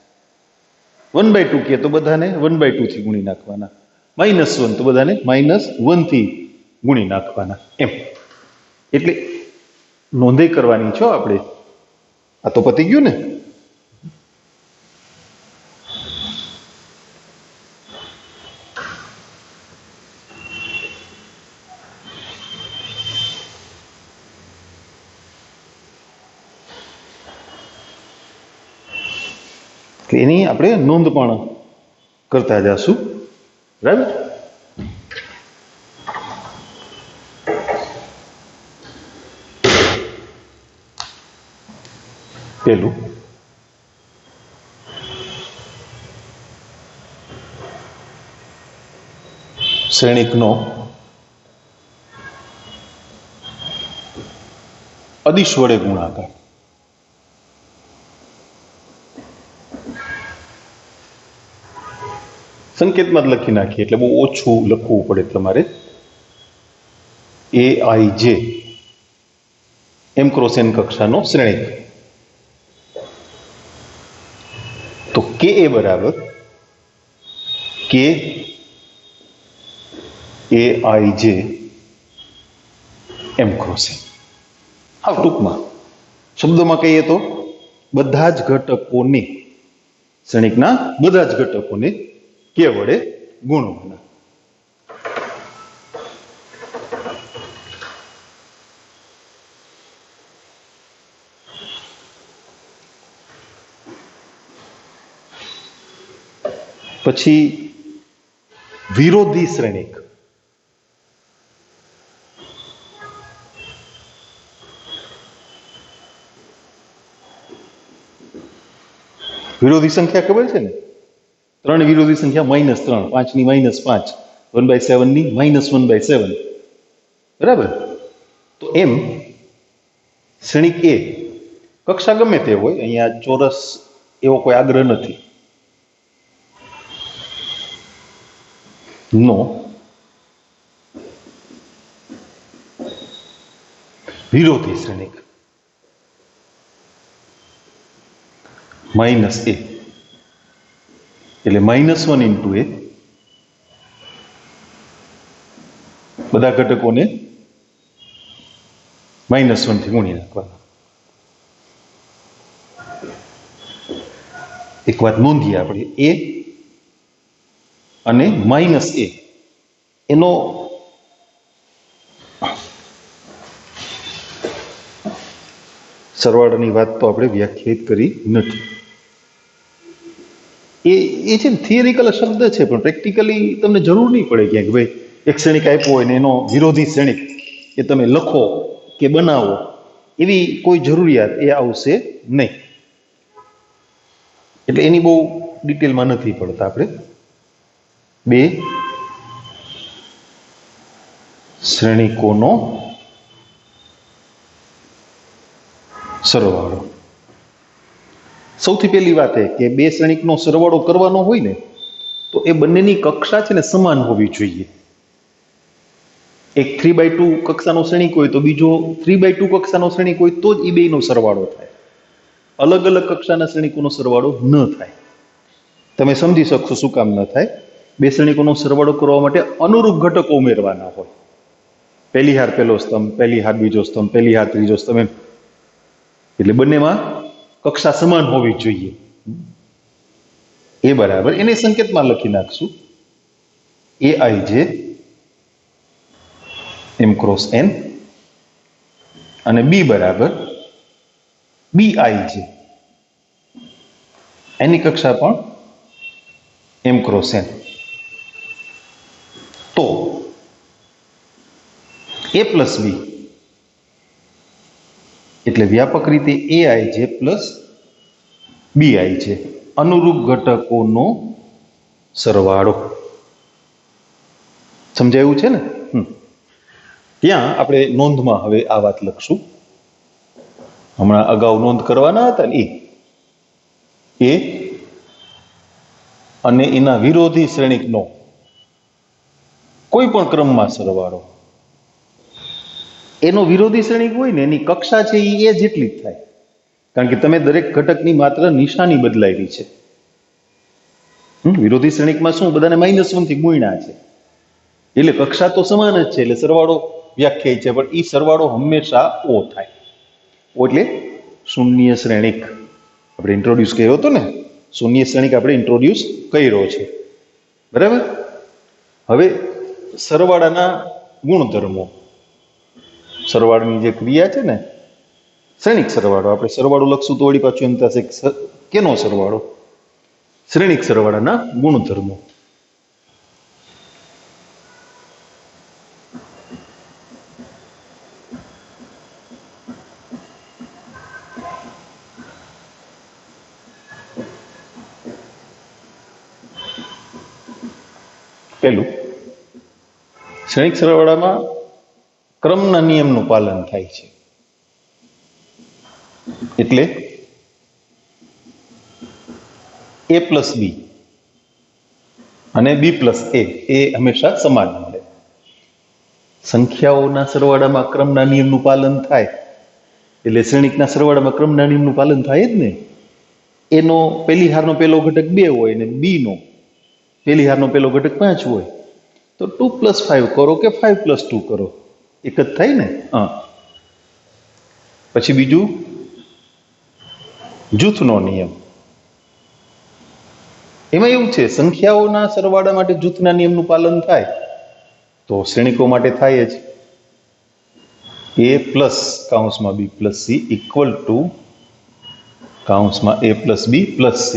1/2 કે તો બધાને 1/2 થી ગુણી નાખવાના. -1 તો બધાને -1 થી ગુણી નાખવાના. એમ એટલે નોંધે કરવાની છો આપણે. આ તો પતી ગયું ને. એની આપણે નોંધ પણ કરતા જશું, બરાબર. પેલું શ્રેણિકનો અદિશ વડે ગુણાકાર. સંકેતમાં જ લખી નાખીએ એટલે બહુ ઓછું લખવું પડે તમારે. AIJ M ક્રોસ N કક્ષાનો શ્રેણિક. તો કે એ બરાબર કે AIJ M ક્રોસ N. હા, ટૂંકમાં શબ્દોમાં કહીએ તો બધા જ ઘટકોને, શ્રેણિકના બધા જ ઘટકોને કે વડે ગુણવાના. પછી વિરોધી શ્રેણિક. વિરોધી સંખ્યા ખબર છે ને? 3 વિરોધી સંખ્યા -3, 5 ની -5, 1/7 ની -1/7, બરાબર? તો એમ શ્રેણિક એ કક્ષા ગમે તે હોય, અહીંયા ચોરસ એવો કોઈ આગ્રહ નથી, નો વિરોધી શ્રેણિક -a એટલે -1 ઇન્ટુ a, બધા ઘટકોને -1 થી ગુણી નાખવાના. એક વાત નોંધીએ આપણે, a અને -a એનો સરવાળાની વાત તો આપણે વ્યાખ્યાયિત કરી નથી. એ છે ને થિયરિકલ શબ્દ છે, પણ પ્રેક્ટિકલી તમને જરૂર નહીં પડે ક્યાંક ભાઈ એક શ્રેણિક આપ્યો હોય ને એનો વિરોધી શ્રેણિક એ તમે લખો કે બનાવો, એવી કોઈ જરૂરિયાત એ આવશે નહીં. એટલે એની બહુ ડિટેલમાં નથી પડતા આપણે. બે શ્રેણિકોનો સરવાળો. સૌથી પહેલી વાત એ કે બે શ્રેણિકનો સરવાળો કરવાનો હોય ને તો એ બંનેની કક્ષા છે ને સમાન હોવી જોઈએ. એક 3/2 કક્ષાનો શ્રેણિક હોય તો બીજો 3/2 કક્ષાનો શ્રેણિક હોય તો જ એ બેનો સરવાળો થાય. અલગ અલગ કક્ષાના શ્રેણિકોનો સરવાળો ન થાય. તમે સમજી શકશો શું કામ ન થાય. બે શ્રેણિકોનો સરવાળો કરવા માટે અનુરૂપ ઘટકો ઉમેરવાના હોય. પહેલી હાર પહેલો સ્તંભ, પહેલી હાર બીજો સ્તંભ, પહેલી હાર ત્રીજો સ્તંભ, એમ. એટલે બંનેમાં કક્ષા સમાન હોવી જોઈએ. એ બરાબર એને સંકેતમાં લખી નાખશું, AIJ m ક્રોસ n, અને B બરાબર BIJ, એની કક્ષા પણ m ક્રોસ n. તો A પ્લસ B એટલે વ્યાપક રીતે AIJ પ્લસ BIJ અનુરૂપ ઘટકોનો સરવાળો. સમજાયું છે ને? ત્યાં આપણે નોંધમાં હવે આ વાત લખશું. હમણાં અગાઉ નોંધ કરવાના હતા ને એ અને એના વિરોધી શ્રેણિકનો કોઈ પણ ક્રમમાં સરવાળો. એનો વિરોધી શ્રેણિક હોય ને એની કક્ષા છે એ જેટલી જ થાય, કારણ કે તમે દરેક ઘટકની માત્ર નિશાની બદલાયેલી છે. વિરોધી શ્રેણિકમાં શું બધાને -1 થી ગુણ્યા છે, એટલે કક્ષા તો સમાન જ છે, એટલે સરવાળો વ્યાખ્યાયિત છે, પણ એ સરવાળો હંમેશા O થાય. એટલે શૂન્ય શ્રેણિક આપણે ઇન્ટ્રોડ્યુસ કર્યો હતો ને, શૂન્ય શ્રેણિક આપણે ઇન્ટ્રોડ્યુસ કર્યો છે, બરાબર? હવે સરવાળાના ગુણધર્મો, સરવાળાની જે ક્રિયા છે ને શ્રેણિક સરવાળો, આપણે સરવાળો લખશું તો વળી પાછું એમ થશે કેનો સરવાળો? શ્રેણિક સરવાળાના ગુણધર્મો. પહેલું, શ્રેણિક સરવાળામાં ક્રમના નિયમનું પાલન થાય છે. એટલે A પ્લસ B અને B પ્લસ A એ હંમેશા સમાન મળે. સંખ્યાઓના સરવાળામાં ક્રમના નિયમનું પાલન થાય એટલે શ્રેણિકના સરવાળામાં ક્રમના નિયમનું પાલન થાય જ ને. એનો પહેલી હારનો પહેલો ઘટક 2 હોય ને B નો પહેલી હારનો પહેલો ઘટક 5 હોય તો 2 + 5 કરો કે 5 + 2 કરો, એક જ થાય ને. પછી બીજું જૂથનો નિયમ. એમાં એવું છે, સંખ્યાઓના સરવાળા માટે જૂથના નિયમનું પાલન થાય તો શ્રેણિકો માટે થાય જ. A પ્લસ કૌંસમાં B plus C equal to કૌંસમાં A plus B plus C.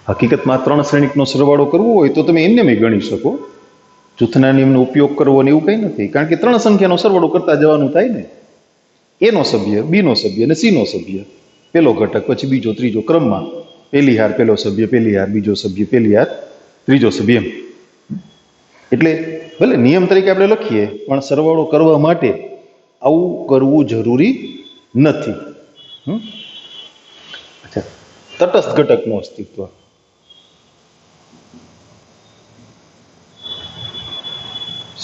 હકીકતમાં 3 શ્રેણિકનો સરવાળો કરવો હોય તો તમે એમને ગણી શકો. જૂથના નિયમનો ઉપયોગ કરવો ને એવું કંઈ નથી, કારણ કે 3 સંખ્યાનો સરવાળો કરતા જવાનું થાય ને. A નો સભ્ય, B નો સભ્ય અને C નો સભ્ય, પહેલો ઘટક પછી બીજો ત્રીજો ક્રમમાં પહેલી હાર પહેલો સભ્ય, પહેલી હાર બીજો સભ્ય, પહેલી હાર ત્રીજો સભ્ય, એમ. એટલે ભલે નિયમ તરીકે આપણે લખીએ, પણ સરવાળો કરવા માટે આવું કરવું જરૂરી નથી. અચ્છા, તટસ્થ ઘટકનું અસ્તિત્વ.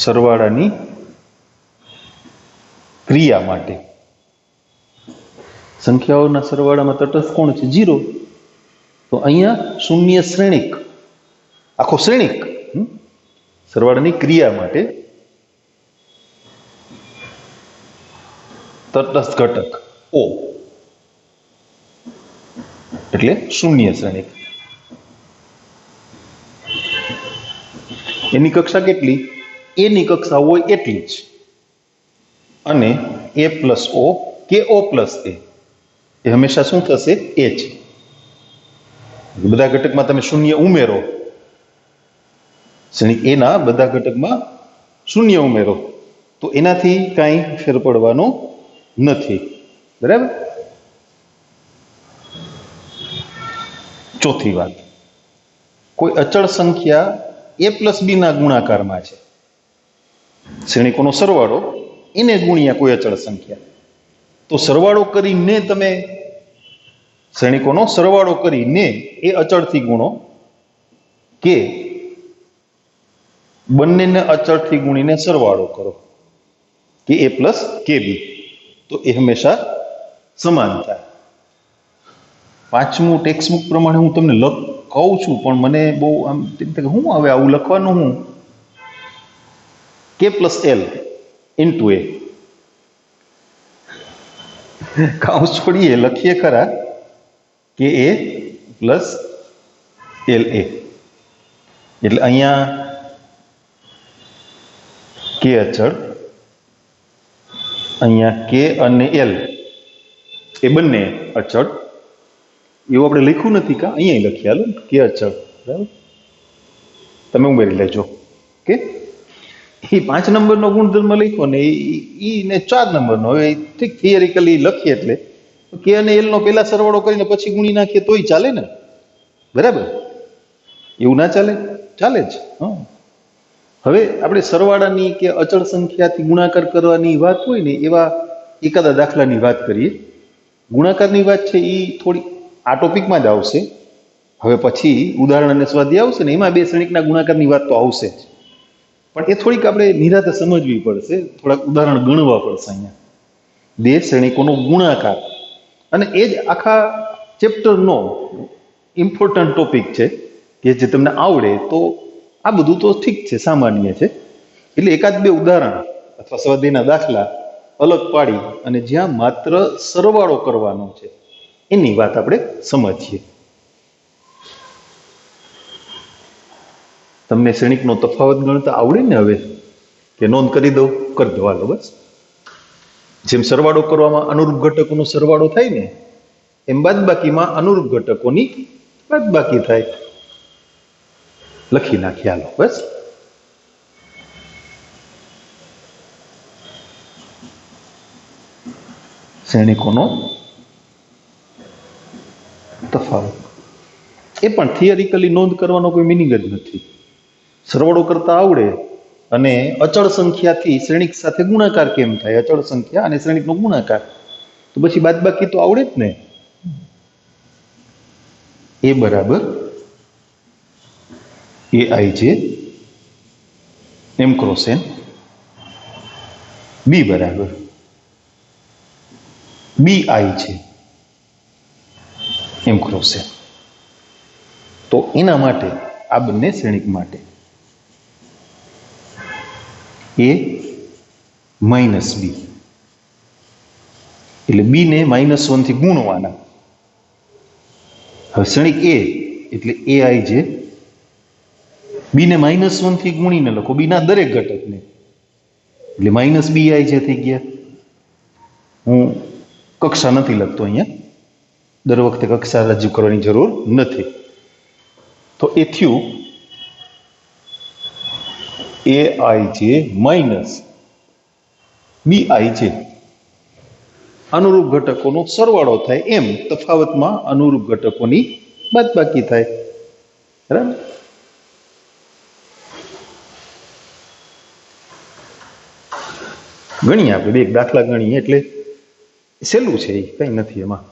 સરવાળાની ક્રિયા માટે સંખ્યાઓના સરવાળામાં તટસ્થ કોણ છે? 0. તો અહીંયા શૂન્ય શ્રેણિક, આખો શ્રેણિક સરવાળાની ક્રિયા માટે તટસ્થ ઘટક O એટલે શૂન્ય શ્રેણિક. એની કક્ષા કેટલી? A ની કક્ષા હોય એટલી જ, અને A પ્લસ O કે O પ્લસ A એ હંમેશા શું થશે? A જ. બધા ઘટકમાં તમે શૂન્ય ઉમેરો, શ્રેણિક A ના બધા ઘટકમાં શૂન્ય ઉમેરો, તો એનાથી કાંઈ ફેર પડવાનો નથી. બરાબર. ચોથી વાત, કોઈ અચળ સંખ્યા A પ્લસ B ના ગુણાકારમાં છે, શ્રેણિકોનો સરવાળો એને ગુણ્યા કોઈ અચળ સંખ્યા, તો સરવાળો કરીને તમે શ્રેણિકોનો સરવાળો કરીને એ અચળથી ગુણો, કે બંનેને અચળથી ગુણીને સરવાળો કરો, કે A પ્લસ કે બી, તો એ હંમેશા સમાન થાય. પાંચમું ટેક્સ્ટ બુક પ્રમાણે હું તમને કહું છું, પણ મને બહુ આમ હું હવે આવું લખવાનું હું કે પ્લસ એલ ઇન્ટુ એ, કાઉન્સ છોડીએ, લખીએ ખરા કે એ પ્લસ એલ એ, એટલે અહીંયા કે અચળ, અહીંયા કે અને એલ એ બંને અચળ. એવું આપણે લખ્યું નથી કા? અહીંયા લખી હાલો કે અચળ. બરાબર, તમે ઉમેરી લેજો કે એ 5 નંબરનો ગુણધર્મ લખ્યો ને ને 4 નંબરનો. હવે ઠીક થિયરિકલી લખીએ એટલે કે અને એલ નો પહેલા સરવાળો કરીને પછી ગુણી નાખીએ તોય ચાલે ને. બરાબર, એવું ના ચાલે? ચાલે જ. હા, હવે આપણે સરવાળાની કે અચળ સંખ્યાથી ગુણાકાર કરવાની વાત હોય ને, એવા એકાદા દાખલાની વાત કરીએ. ગુણાકારની વાત છે એ થોડી આ ટોપિકમાં જ આવશે. હવે પછી ઉદાહરણ અને સ્વાધ્યાય આવશે ને, એમાં બે શ્રેણિકના ગુણાકારની વાત તો આવશે જ, પણ એ થોડીક આપણે નિરાતે સમજવી પડશે, થોડાક ઉદાહરણ ગણવા પડશે. અહીંયા બે શ્રેણિકોનો ગુણાકાર, અને એ જ આખા ચેપ્ટરનો ઇમ્પોર્ટન્ટ ટોપિક છે કે જે તમને આવડે તો આ બધું તો ઠીક છે, સામાન્ય છે. એટલે એકાદ બે ઉદાહરણ અથવા સ્વાધ્યાયના દાખલા અલગ પાડી અને જ્યાં માત્ર સરવાળો કરવાનો છે એની વાત આપણે સમજીએ. તમને શ્રેણિકનો તફાવત ગણતા આવડે ને હવે? કે નોંધ કરી દઉં? કરી દો હાલો. બસ જેમ સરવાળો કરવામાં અનુરૂપ ઘટકોનો સરવાળો થાય ને, એમ બાદબાકીમાં અનુરૂપ ઘટકોની બાદબાકી થાય. લખી નાખી હાલો. બસ શ્રેણિકોનો તફાવત, એ પણ થિયરિકલી નોંધ કરવાનો કોઈ મિનિંગ જ નથી. સરવાળો કરતા આવડે અને અચળ સંખ્યાથી શ્રેણિક સાથે ગુણાકાર કેમ થાય, અચળ સંખ્યા અને શ્રેણિકનો ગુણાકાર, તો પછી બાદબાકી તો આવડે જ ને. એ બરાબર એ આઈ જે એમ ક્રોસ એન, બી બરાબર બી આઈ છે એમ ક્રોસ એન. તો એના માટે આ બંને શ્રેણિક માટે એ માઇનસ બી, એટલે બી ને -1 થી ગુણવાના. હવે શ્રેણિક એ એટલે એ આઈ જે, બી ને -1 થી ગુણીને લખો, બી ના દરેક ઘટકને, એટલે માઇનસ બી આઈ જે થઈ ગયા. હું કક્ષા નથી લખતો અહીંયા, દર વખતે કક્ષા રજૂ કરવાની જરૂર નથી. તો એ થયું એ આઈ જે માઇનસ બી આઈ જે. અનુરૂપ ઘટકોનો સરવાળો થાય એમ તફાવતમાં અનુરૂપ ઘટકોની બાદબાકી થાય. બરાબર. ગણીએ આપણે બે દાખલા ગણીએ એટલે સહેલું છે, એ કંઈ નથી એમાં.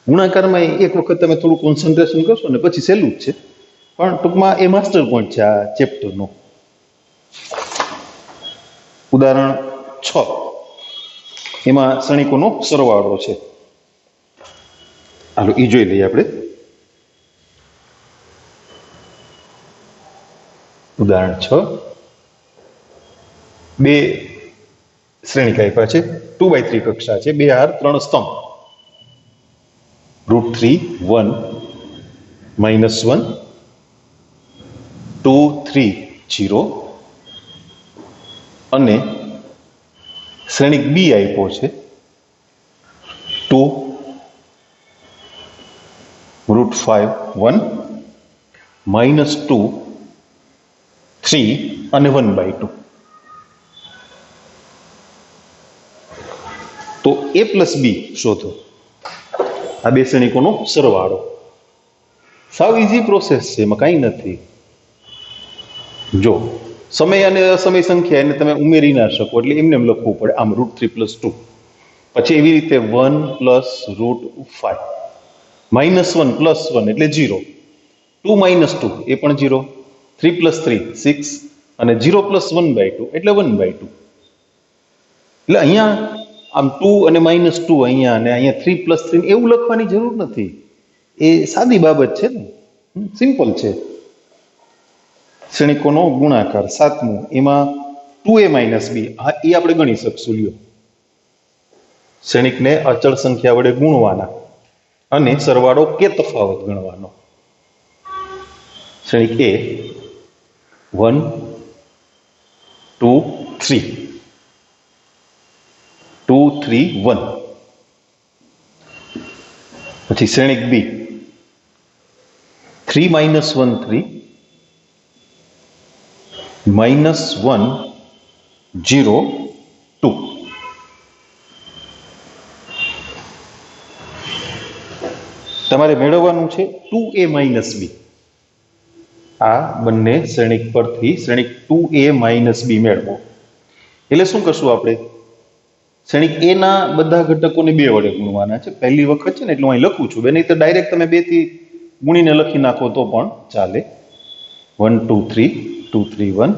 ગુણાકારમાં એક વખત તમે થોડું કોન્સન્ટ્રેશન કરશો ને પછી સહેલું જ છે, પણ ટૂંકમાં એ માસ્ટર પોઈન્ટ છે આ ચેપ્ટરનો. ઉદાહરણ 6 એમાં શ્રેણિકોનો સરવાળો છે. હાલો એ જોઈ લઈએ આપણે. ઉદાહરણ 6 બે શ્રેણિકા આપ્યા છે, 2x3 કક્ષા છે, 2 હાર 3 સ્તંભ, √3 1 -1 2 3 0 અને શ્રેણિક બી આપ્યો છે 2 √5 1 -2 3 અને 1/2. તો a પ્લસ બી શોધો. આ બે શ્રેણિકોનો સરવાળો. સાવ ઇઝી પ્રોસેસ છે, એમાં કાંઈ નથી. જો સમય અને અસમય સંખ્યા એને તમે ઉમેરી ના શકો એટલે એમને એમ લખવું પડે, આમ √3 + 2, પછી એવી રીતે 1 + √5 -1 + 1 એટલે 0, 2 - 2 એ પણ 0, 3 + 3 6 અને 0 + 1/2 એટલે 1/2. એટલે અહીંયા આમ 2 અને -2 અહીંયા અને અહીંયા 3 + 3 એવું લખવાની જરૂર નથી. એ સાદી બાબત છે ને, સિમ્પલ છે. શ્રેણિકોનો ગુણાકાર 7મું, એમાં 2a - b, હા એ આપણે ગણી શકશું. લ્યો, શ્રેણિકને અચળ સંખ્યા વડે ગુણવાના અને સરવાળો કે તફાવત ગણવાનો. શ્રેણિક એ 1 2 3 2 3 1, પછી શ્રેણિક બી 3 - 1 3 -1 0 2. તમારે મેળવવાનું છે 2a - b. આ બંને શ્રેણિક પરથી શ્રેણિક 2a - b મેળવો. એટલે શું કરશું આપણે? શ્રેણિક એ ના બધા ઘટકોને 2 વડે ગુણવાના છે. પહેલી વખત છે ને એટલે હું અહીં લખું છું, નહીં તો ડાયરેક્ટ તમે 2 થી ગુણીને લખી નાખો તો પણ ચાલે. 1 2 3 2 3 1.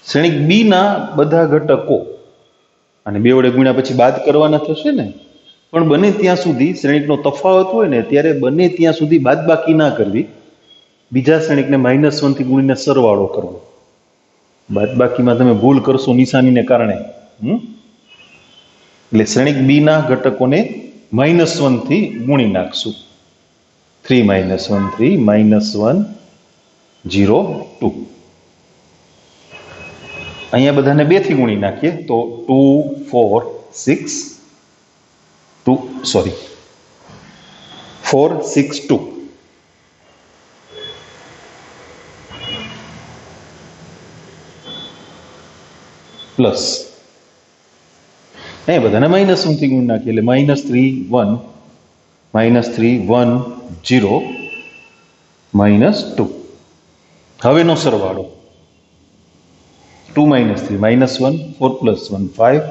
શ્રેણિક બી ના બધા ઘટકો અને 2 વડે ગુણ્યા પછી બાદ કરવાના થશે ને, પણ બને ત્યાં સુધી શ્રેણિકનો તફાવત હોય ને ત્યારે બને ત્યાં સુધી બાદબાકી ના કરવી. બીજા શ્રેણિકને -1 થી ગુણીને સરવાળો કરવો. બાદબાકીમાં તમે ભૂલ કરશો નિશાનીને કારણે. એટલે શ્રેણિક બી ના ઘટકોને -1 થી ગુણી નાખશું. 3 - 1 3 -1 0 2. અહીંયા બધાને 2 થી ગુણી નાખીએ તો 2 4 6 4 6 2. પ્લસ અહીંયા બધાને -1 થી ગુણી નાખીએ એટલે -3 1 -3 1 0 -2. હવેનો સરવાળો 2 - 3 -1 4 + 1 5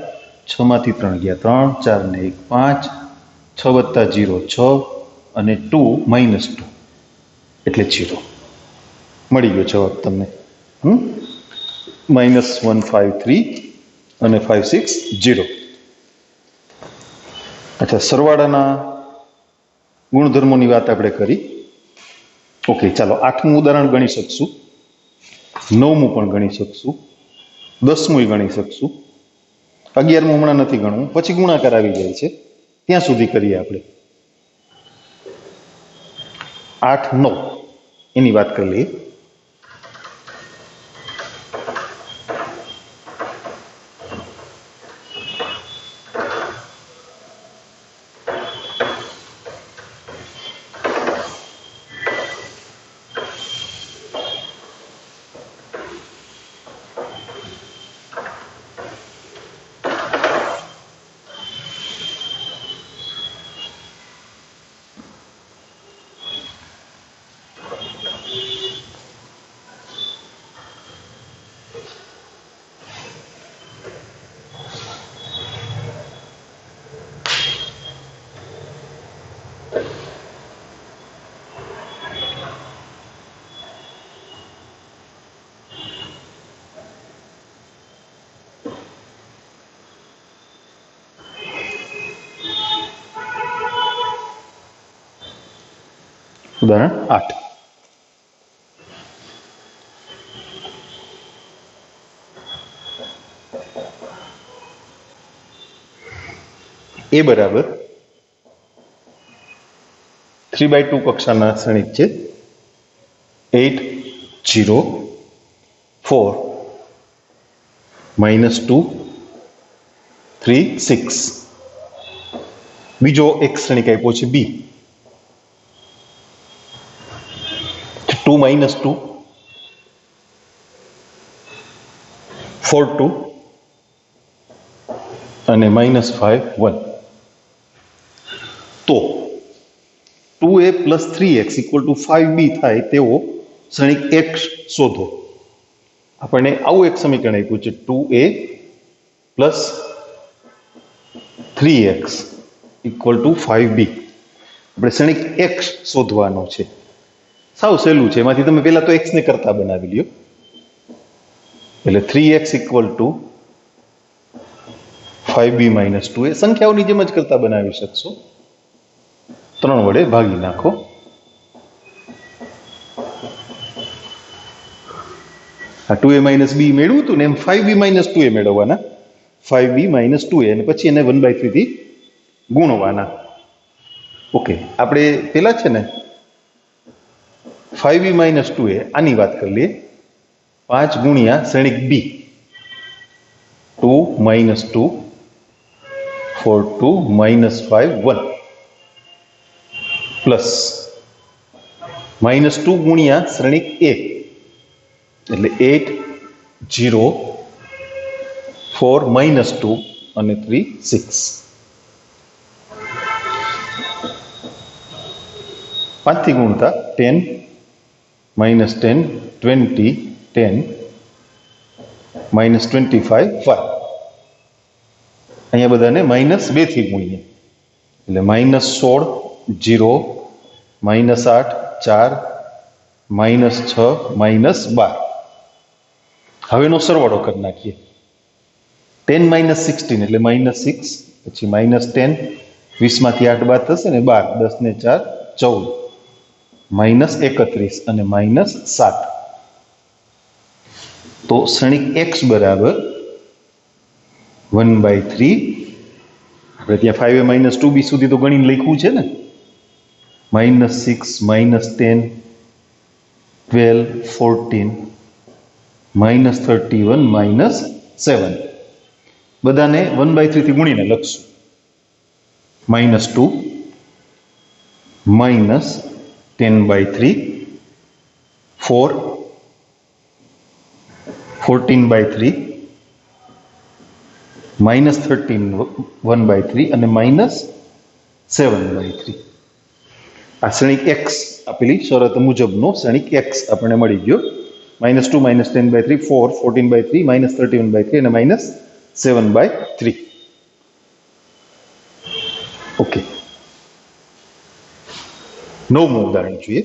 6 માંથી 3 ગયા 3 4 ને 1 5 6 + 0 6 અને 2 - 2 એટલે 0. મળી ગયો જવાબ તમને. -153 અને 560. અચ્છા, સરવાળાના ગુણધર્મોની વાત આપણે કરી. ઓકે, ચાલો 8મું ઉદાહરણ ગણી શકશું, 9મું પણ ગણી શકશું, 10મું ગણી શકશું, 11મું હમણાં નથી ગણવું, પછી ગુણાકાર આવી જાય છે ત્યાં સુધી કરીએ આપણે. 8 9 એની વાત કરી લઈએ. ઉદાહરણ 8. એ બરાબર 3/2 કક્ષાના શ્રેણિક છે 8 0 4 -2 3 6. બીજો એક શ્રેણિક આપ્યો છે બી 2 -2 4 2 અને -5 1. તો 2a + 3x = 5b થાય તેવો શ્રેણિક x શોધો. આપણને આવું એક સમીકરણ આપ્યું છે 2a + 3x = 5b. આપણે શ્રેણિક x શોધવાનો છે. સાવ સહેલું છે. એમાંથી તમે પહેલા તો x ને કરતા બનાવી લ્યો. એટલે 3x = 5b - 2a સંખ્યાઓની જેમ જ કરતા બનાવી શકશો. 3 વડે ભાગી નાખો. આ 2a - b મેળવ્યું હતું ને એમ 5b - 2a મેળવવાના. 5b - 2a અને પછી એને 1/3 થી ગુણવાના. ઓકે, આપણે પેલા છે ને 5b - 2a આની વાત કરી લઈએ. 5 ગુણ્યા શ્રેણિક b 2 - 2 4 2 -5 1 પ્લસ -2 ગુણ્યા શ્રેણિક a એટલે 8 0 4 -2 અને 3 6. 5 થી ગુણતા 10 -10 20 10 -25 5. અહીંયા બધાને -2 થી ગુણીએ એટલે -16 0 -8 4 -6 -12. હવેનો સરવાળો કરી નાખીએ. 10 - 16 એટલે -6 પછી -10 20 માંથી 8 બાદ થશે ને 12 10 ને 4 14 -31 અને -7. તો શ્રેણિક x બરાબર 1/3. આપણે ત્યાં 5a - 2b સુધી તો ગણીને લખ્યું છે ને. -6 -10 12 14 -31 -7. બધાને 1/3 થી ગુણીને લખશું. -2 -10/3 4 14/3 -31/3 અને -7/3. આ શ્રેણિક x આપેલી શરત મુજબનો શ્રેણિક x આપણને મળી ગયો. -2 -10/3 4 14/3 -31/3 અને -7/3. ઓકે, 9મું ઉદાહરણ જોઈએ.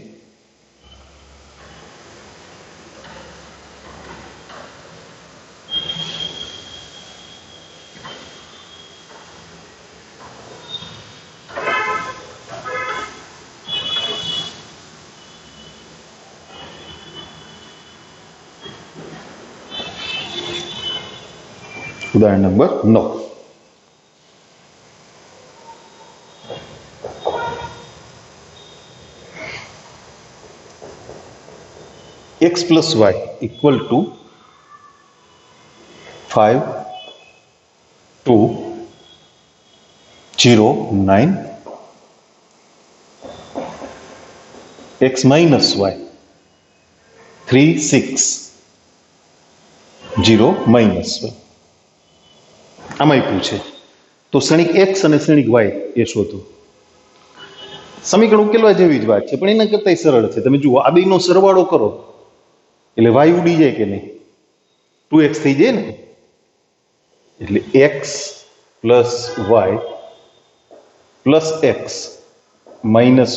ઉદાહરણ number 9. x + y = 5 2 0 9 x - y 3 6 0 -1. આમાં પૂછે તો શ્રેણિક x અને શ્રેણિક y એ શોધો. સમીકરણ ઉકેલવા જેવી જ વાત છે પણ એના કરતા સરળ છે. તમે જુઓ, આ બેનો સરવાળો કરો એટલે y ઉડી જાય કે નહીં? 2x થઈ જાય ને. એટલે x + y + x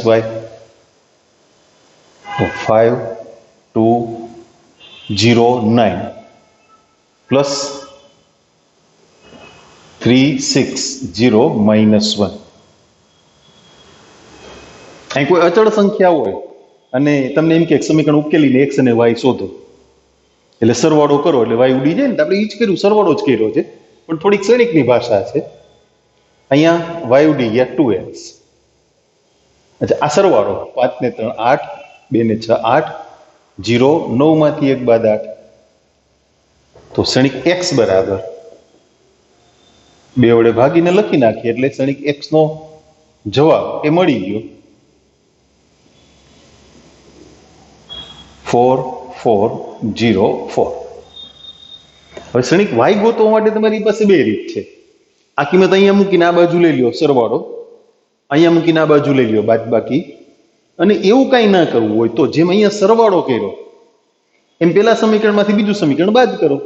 - y તો 5 2 0 9 પ્લસ 3 6 0 -1. અહીં કોઈ અચળ સંખ્યા હોય અને તમને એમ કે એક સમીકરણ ઉકેલીને એક્સ અને વાય શોધો, એટલે સરવાળો કરો એટલે વાય ઉડી જાય ને. આપણે એ જ કર્યું, સરવાળો જ કર્યો છે, પણ થોડીક ક્ષણિકની ભાષા છે. અહીંયા વાય ઉડી ગયા 2x. અચ્છા, આ સરવાળો 5 ને 3 8, 2 ને 6 8, 0 9 માંથી 1 બાદ 8, તો ક્ષણિક x બરાબર 2 વડે ભાગીને લખી નાખીએ એટલે ક્ષણિક x નો જવાબ એ મળી ગયો 4404. હવે ક્ષણિક y ગોતવા માટે તમારી પાસે બે રીત છે. આ કિંમત અહીંયા મૂકીને આ બાજુ લઈ લ્યો સરવાળો, અહીંયા મૂકીને આ બાજુ લઈ લ્યો બાદબાકી. અને એવું કાંઈ ના કરવું હોય તો જેમ અહીંયા સરવાળો કર્યો એમ પેલા સમીકરણમાંથી બીજું સમીકરણ બાદ કરો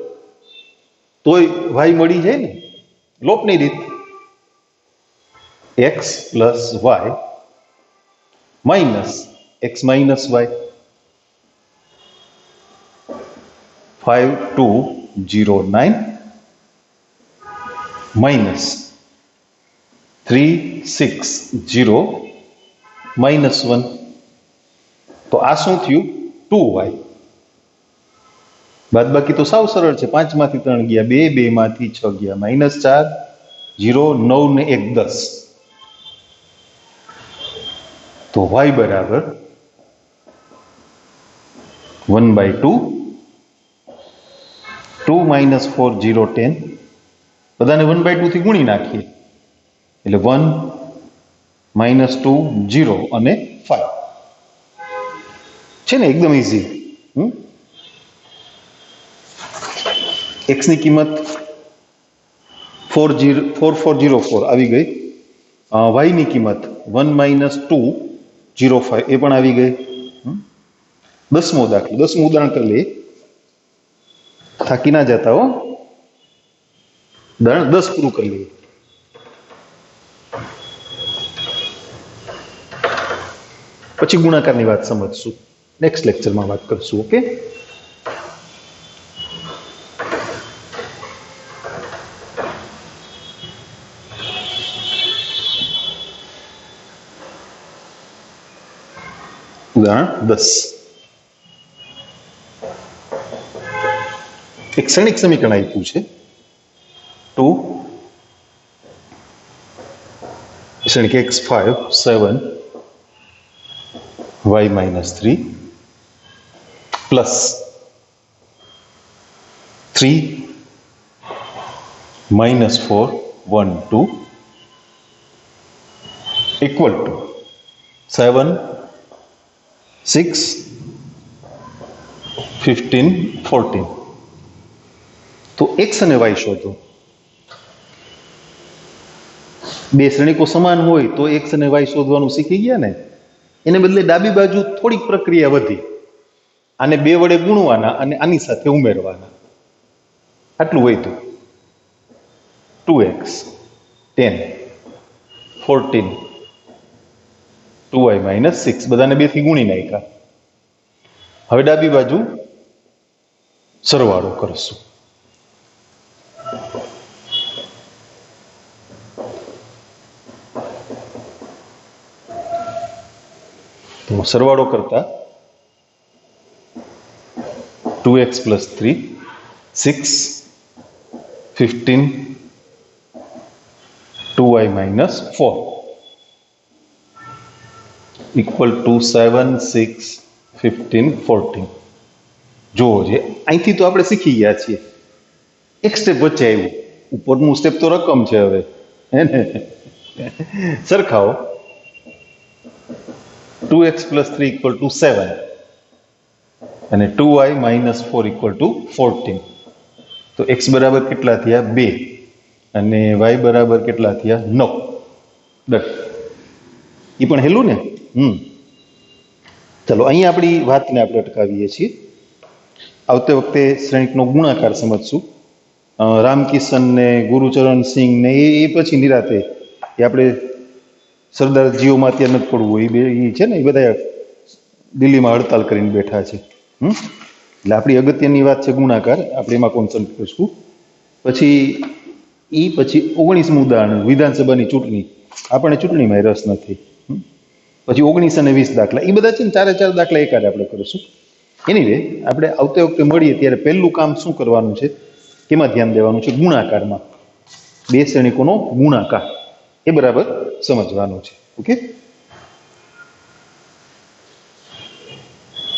તોય y મળી જાય ને. લોપની રીત x plus y minus x minus y 5209 minus 360 minus 1. તો આ શું થયું? 2y. બાદબાકી તો સાવ સરળ છે. 5 માંથી 3 ગયા 2, 2 માંથી 6 ગયા માઇનસ 4, 0 9 ને 1 10. તો y બરાબર 1/2. 2 માઇનસ 4 0 10. બધાને 1/2 થી ગુણી નાખીએ એટલે 1 માઇનસ 2 0 અને 5 છે ને, એકદમ ઈઝી. x ની કિંમત 4404 આવી ગઈ. y ની કિંમત 1 માઇનસ 205 એ પણ આવી ગઈ. 10મો દાખલો, 10મું ઉદાહરણ કરી લઈએ. થાકી ના જતા હો, ઉદાહરણ 10 પૂરું કરી લઈએ. પછી ગુણાકારની વાત સમજશું, નેક્સ્ટ લેક્ચરમાં વાત કરશું. ઓકે, ઉદાહરણ 10. એક ક્ષણિક સમીકરણ આપ્યું છે 2 ક્ષણિક x5 7 y minus 3 plus 3 minus 4 1 2 equal to 7 6 15 14. તો x અને y શોધો. બે શ્રેણિકો સમાન હોય તો x અને y શોધવાનું શીખી ગયા ને. એને બદલે ડાબી બાજુ થોડીક પ્રક્રિયા વધી. આને 2 વડે ગુણવાના અને આની સાથે ઉમેરવાના. આટલું વધ્યું. 2x 10 14 2y minus 6 બધાને 2 થી ગુણી નાખ્યા. હવે ડાબી બાજુ સરવાળો કરશું. તો સરવાળો કરતા 2x plus 3 6 15 2y minus 4 equal to 7 6 15 14. જોવો છે અહીંથી તો આપણે શીખી ગયા છીએ. એક સ્ટેપ વચ્ચે આવ્યું. ઉપરનું સ્ટેપ તો રકમ છે. હવે સરખાવો. 2x plus 3 equal to 7 અને 2y minus 4 equal to 14. તો x બરાબર કેટલા થયા? 2 અને y બરાબર કેટલા થયા? 9. ડન. એ પણ હેલું ને. ચલો અહીંયા આપણી વાતને આપણે અટકાવીએ છીએ. આવતી વખતે શ્રેણિકનો ગુણાકાર સમજશું. રામકિશન ને ગુરુચરણ સિંહ ને એ પછી નિરાતે એ આપણે સરદારજીઓમાં ત્યાં નથી પડવું હોય. એ છે ને, એ બધા દિલ્હીમાં હડતાલ કરીને બેઠા છે. એટલે આપણી અગત્યની વાત છે ગુણાકાર. આપણે એમાં કોન્સન્ટ્રેટ કરીશું. પછી 19મું ઉદાહરણ વિધાનસભાની ચૂંટણી. આપણને ચૂંટણીમાં રસ નથી. પછી 19 અને 20 દાખલા, એ બધા છે ને ચારે ચાર દાખલા એકાદ આપણે કરીશું. એનીવે આપણે આવતી વખતે મળીએ ત્યારે પહેલું કામ શું કરવાનું છે, કેમાં ધ્યાન દેવાનું છે? ગુણાકારમાં. બે શ્રેણીકોનો ગુણાકાર એ બરાબર સમજવાનું છે. ઓકે.